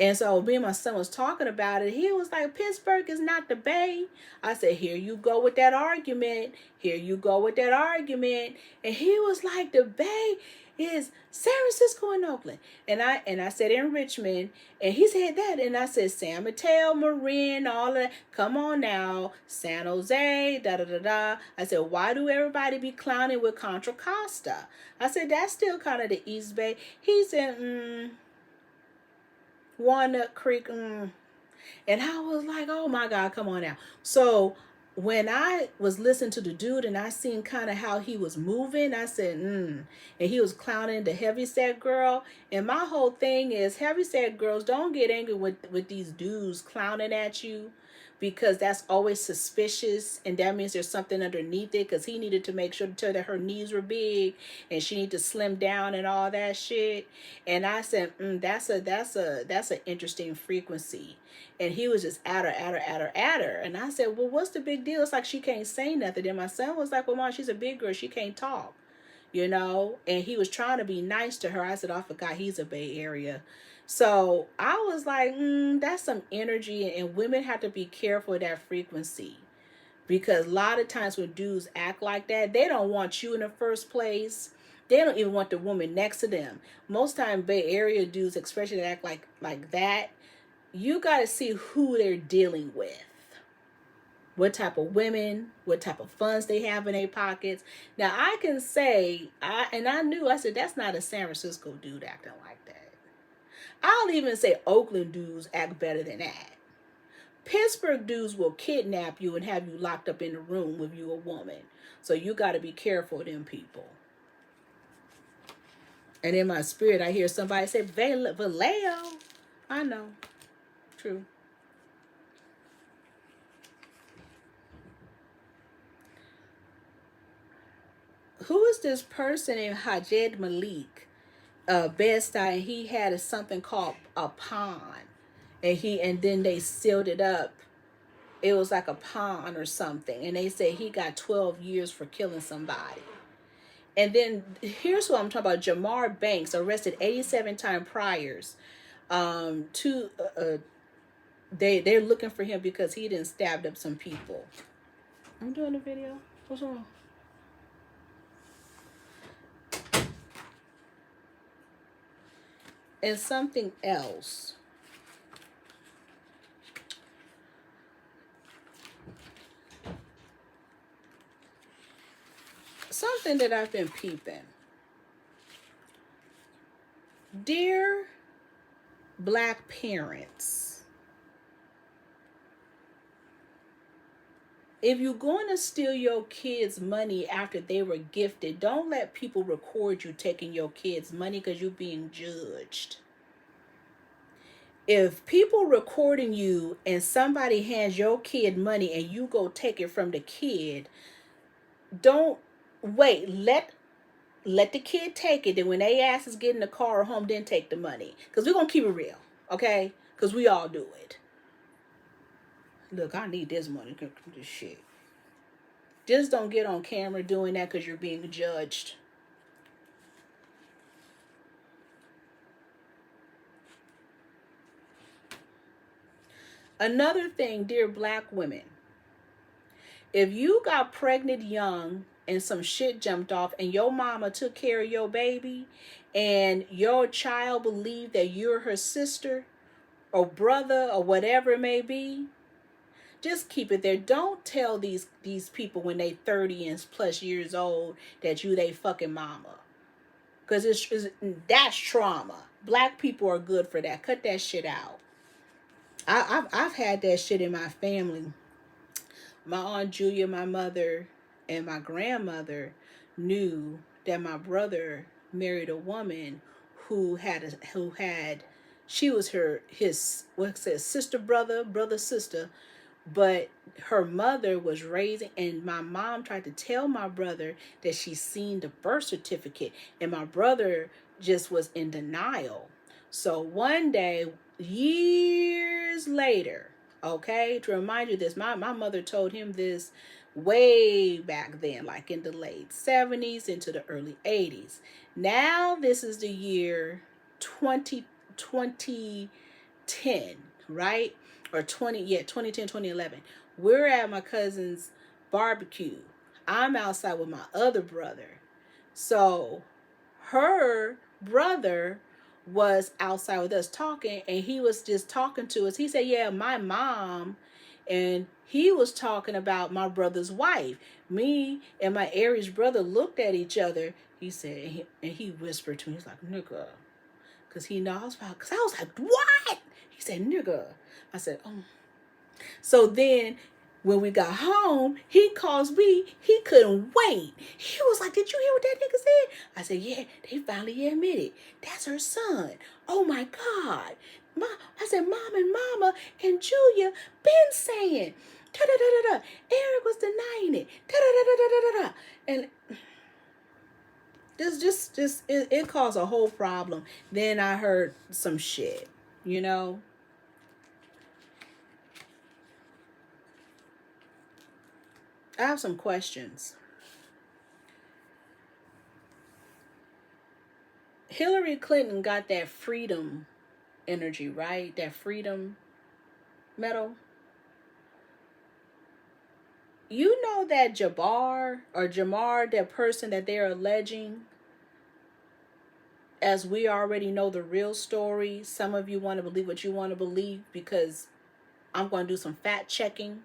And so me and my son was talking about it. He was like, "Pittsburgh is not the Bay." I said, "Here you go with that argument. Here you go with that argument." And he was like, "The Bay is San Francisco and Oakland." And I said in Richmond, and he said that, and I said San Mateo, Marin, all of that. Come on now, San Jose, da da da da. I said, why do everybody be clowning with Contra Costa? I said, that's still kind of the East Bay. He said, Walnut Creek, And I was like, oh my God, come on now. So when I was listening to the dude and I seen kind of how he was moving, I said, And he was clowning the heavyset girl. And my whole thing is, heavyset girls, don't get angry with these dudes clowning at you, because that's always suspicious, and that means there's something underneath it, because he needed to make sure to tell that her knees were big and she needed to slim down and all that shit. And I said, that's an interesting frequency. And he was just at her. And I said, well, what's the big deal? It's like she can't say nothing. And my son was like, well, Mom, she's a big girl. She can't talk. you know, and he was trying to be nice to her. I said, oh, I forgot he's a Bay Area. So I was like, that's some energy, and women have to be careful of that frequency. Because a lot of times when dudes act like that, they don't want you in the first place. They don't even want the woman next to them. Most time Bay Area dudes, especially that act like that, you got to see who they're dealing with. What type of women, what type of funds they have in their pockets. Now I can say, I said, that's not a San Francisco dude acting like that. I'll even say Oakland dudes act better than that. Pittsburgh dudes will kidnap you and have you locked up in a room with you a woman. So you got to be careful of them people. And in my spirit, I hear somebody say, Vallejo. I know. True. Who is this person named Hajed Malik? Bed-Stuy, and he had something called a pond. And then they sealed it up. It was like a pond or something. And they say he got 12 years for killing somebody. And then here's what I'm talking about. Jamar Banks, arrested 87 times priors. They're looking for him because he didn't stabbed up some people. I'm doing a video. What's wrong? And something else. Something that I've been peeping. Dear Black parents, if you're going to steal your kids' money after they were gifted, don't let people record you taking your kids' money because you're being judged. If people recording you and somebody hands your kid money and you go take it from the kid, don't wait. Let the kid take it. Then when they ass is getting the car or home, then take the money. Because we're going to keep it real. Okay? Because we all do it. Look, I need this money. This shit. Just don't get on camera doing that because you're being judged. Another thing, dear Black women. If you got pregnant young and some shit jumped off and your mama took care of your baby and your child believed that you're her sister or brother or whatever it may be, just keep it there. Don't tell these people when they 30 and plus years old that you they fucking mama. Because that's trauma. Black people are good for that. Cut that shit out. I've had that shit in my family. My Aunt Julia, my mother, and my grandmother knew that my brother married a woman who she was his sister, brother, sister, but her mother was raising, and my mom tried to tell my brother that she seen the birth certificate, and my brother just was in denial. So one day, years later, okay, to remind you this, my mother told him this way back then, like in the late 70s into the early 80s. Now this is the year 2010, right? Or 2010, 2011. We're at my cousin's barbecue. I'm outside with my other brother. So her brother was outside with us talking, and he was just talking to us. He said, yeah, my mom, and he was talking about my brother's wife. Me and my Aries brother looked at each other. He said, and he whispered to me, he's like, nigga. Because he knows about, because I was like, what? He said, nigga. I said, oh. So then when we got home, he calls me. He couldn't wait. He was like, did you hear what that nigga said? I said, yeah, they finally admitted. That's her son. Oh my God. I said, Mom and Mama and Julia been saying, da-da-da-da-da. Eric was denying it. Da-da-da-da-da-da-da. And it caused a whole problem. Then I heard some shit, you know. I have some questions. Hillary Clinton got that freedom energy, right? That freedom metal. You know that Jamar, that person that they're alleging, as we already know the real story. Some of you want to believe what you want to believe because I'm going to do some fact checking.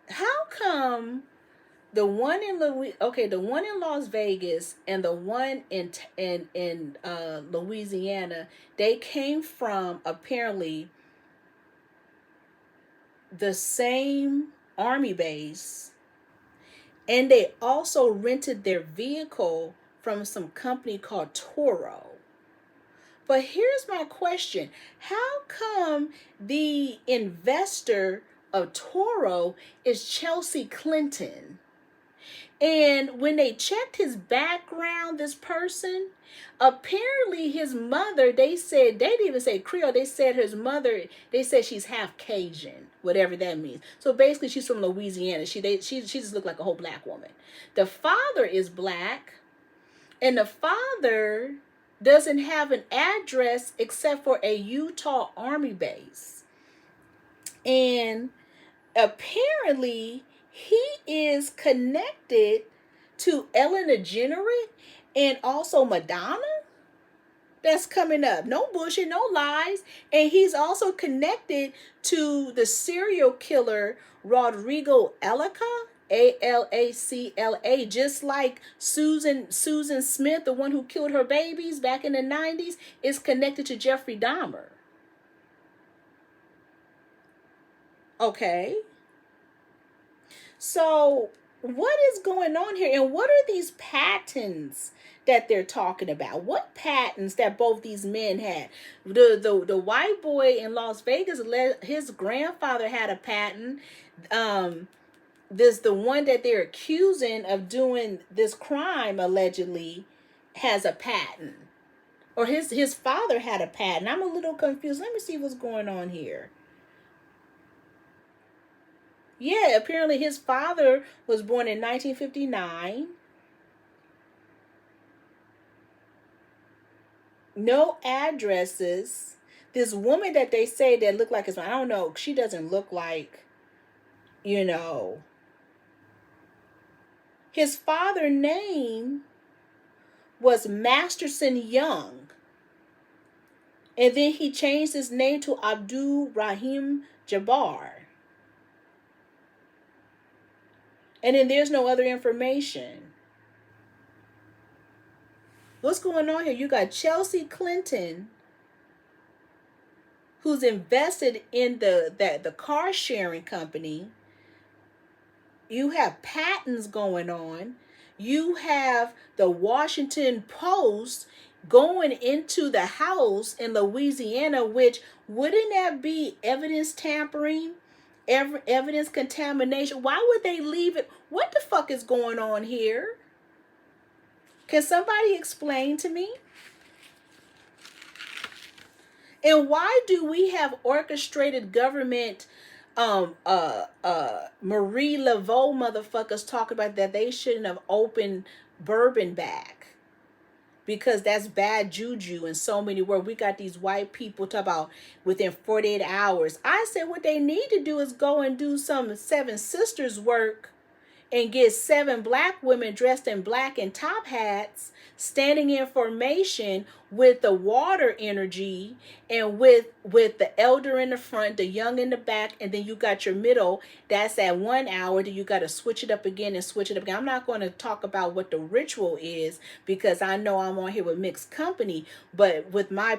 How come the one in the one in Las Vegas and the one in Louisiana, they came from apparently the same army base, and they also rented their vehicle from some company called Toro. But here's my question. How come the investor of Toro is Chelsea Clinton? And when they checked his background, this person, apparently his mother, they didn't even say Creole, they said his mother, they said she's half Cajun, whatever that means. So basically she's from Louisiana. She just looked like a whole black woman. The father is black, and the father doesn't have an address except for a Utah Army base. And apparently he is connected to Ellen DeGeneres and also Madonna. That's coming up. No bullshit, no lies. And he's also connected to the serial killer Rodrigo Alacla, Alacla, just like Susan Smith, the one who killed her babies back in the 90s, is connected to Jeffrey Dahmer. Okay. So what is going on here? And what are these patents that they're talking about? What patents that both these men had? The white boy in Las Vegas, his grandfather had a patent. The one that they're accusing of doing this crime allegedly has a patent. Or his father had a patent. I'm a little confused. Let me see what's going on here. Yeah, apparently his father was born in 1959. No addresses. This woman that they say that looked like his mom, I don't know, she doesn't look like, you know. His father's name was Masterson Young. And then he changed his name to Abdul Rahim Jabbar. And then there's no other information. What's going on here? You got Chelsea Clinton, who's invested in the car sharing company. You have patents going on. You have the Washington Post going into the house in Louisiana, which wouldn't that be evidence tampering? Evidence contamination. Why would they leave it? What the fuck is going on here? Can somebody explain to me? And why do we have orchestrated government Marie Laveau motherfuckers talking about that they shouldn't have opened bourbon back? Because that's bad juju in so many words. We got these white people talk about within 48 hours. I said what they need to do is go and do some Seven Sisters work and get 7 black women dressed in black and top hats standing in formation with the water energy and with the elder in the front, the young in the back, and then you got your middle. That's at 1 hour. Then you got to switch it up again and switch it up again. I'm not going to talk about what the ritual is because I know I'm on here with mixed company. But with my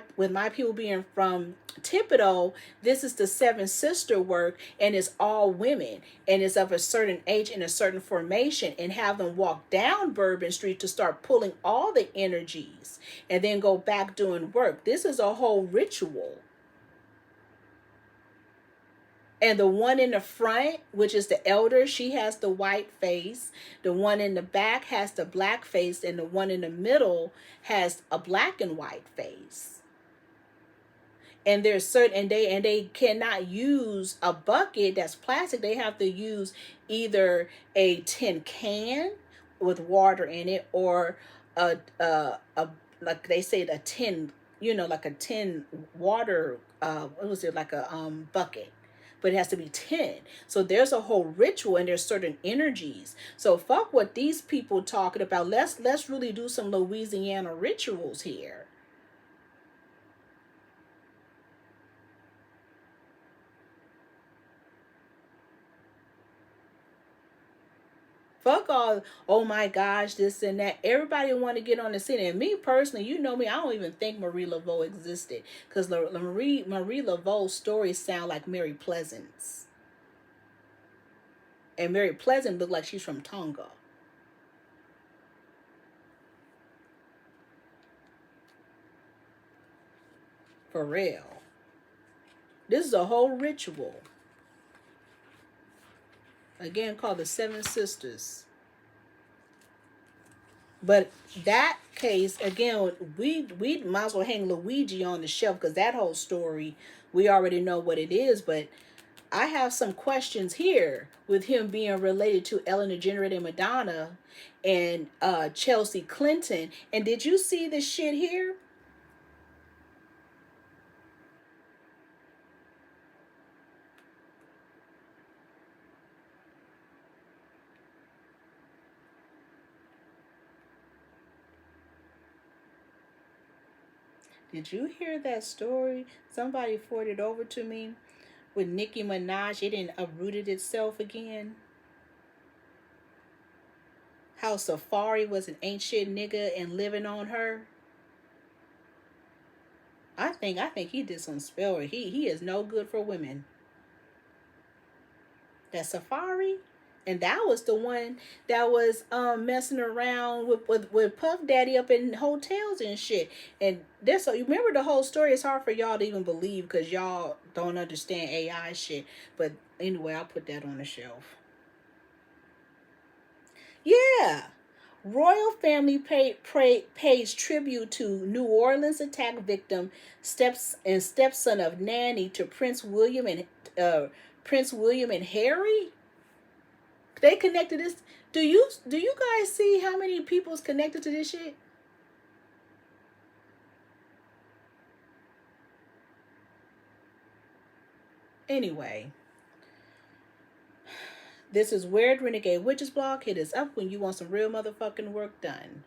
people being from Thibodeau, this is the 7 sister work, and it's all women, and it's of a certain age and a certain formation, and have them walk down Bourbon Street to start pulling all the energies and then go back doing work. This is a whole ritual. And the one in the front, which is the elder, she has the white face. The one in the back has the black face, and the one in the middle has a black and white face. And there's certain, and they cannot use a bucket that's plastic. They have to use either a tin can, with water in it, or a like they say a tin, like a tin water, what was it, like a bucket, but it has to be tin. So there's a whole ritual, and there's certain energies. So fuck what these people talking about. Let's really do some Louisiana rituals here. Fuck all, oh my gosh, this and that. Everybody want to get on the scene. And me personally, you know me, I don't even think Marie Laveau existed. Because Marie Laveau's stories sound like Mary Pleasant's. And Mary Pleasant looked like she's from Tonga. For real. This is a whole ritual. Again, called the Seven Sisters. But that case, again, we might as well hang Luigi on the shelf, because that whole story, we already know what it is. But I have some questions here with him being related to Ellen DeGeneres and Madonna and Chelsea Clinton. And did you see this shit here? Did you hear that story? Somebody forwarded over to me with Nicki Minaj. It didn't uprooted itself again. How Safari was an ancient nigga and living on her. I think he did some spellwork. He is no good for women. That Safari, and that was the one that was messing around with Puff Daddy up in hotels and shit. And this, so you remember the whole story. It's hard for y'all to even believe because y'all don't understand AI shit. But anyway, I'll put that on the shelf. Yeah. Royal family pays tribute to New Orleans attack victim, stepson of Nanny, to Prince William and Harry. They connected this. Do you guys see how many people's connected to this shit? Anyway, this is Weird Renegade Witches blog. Hit us up when you want some real motherfucking work done.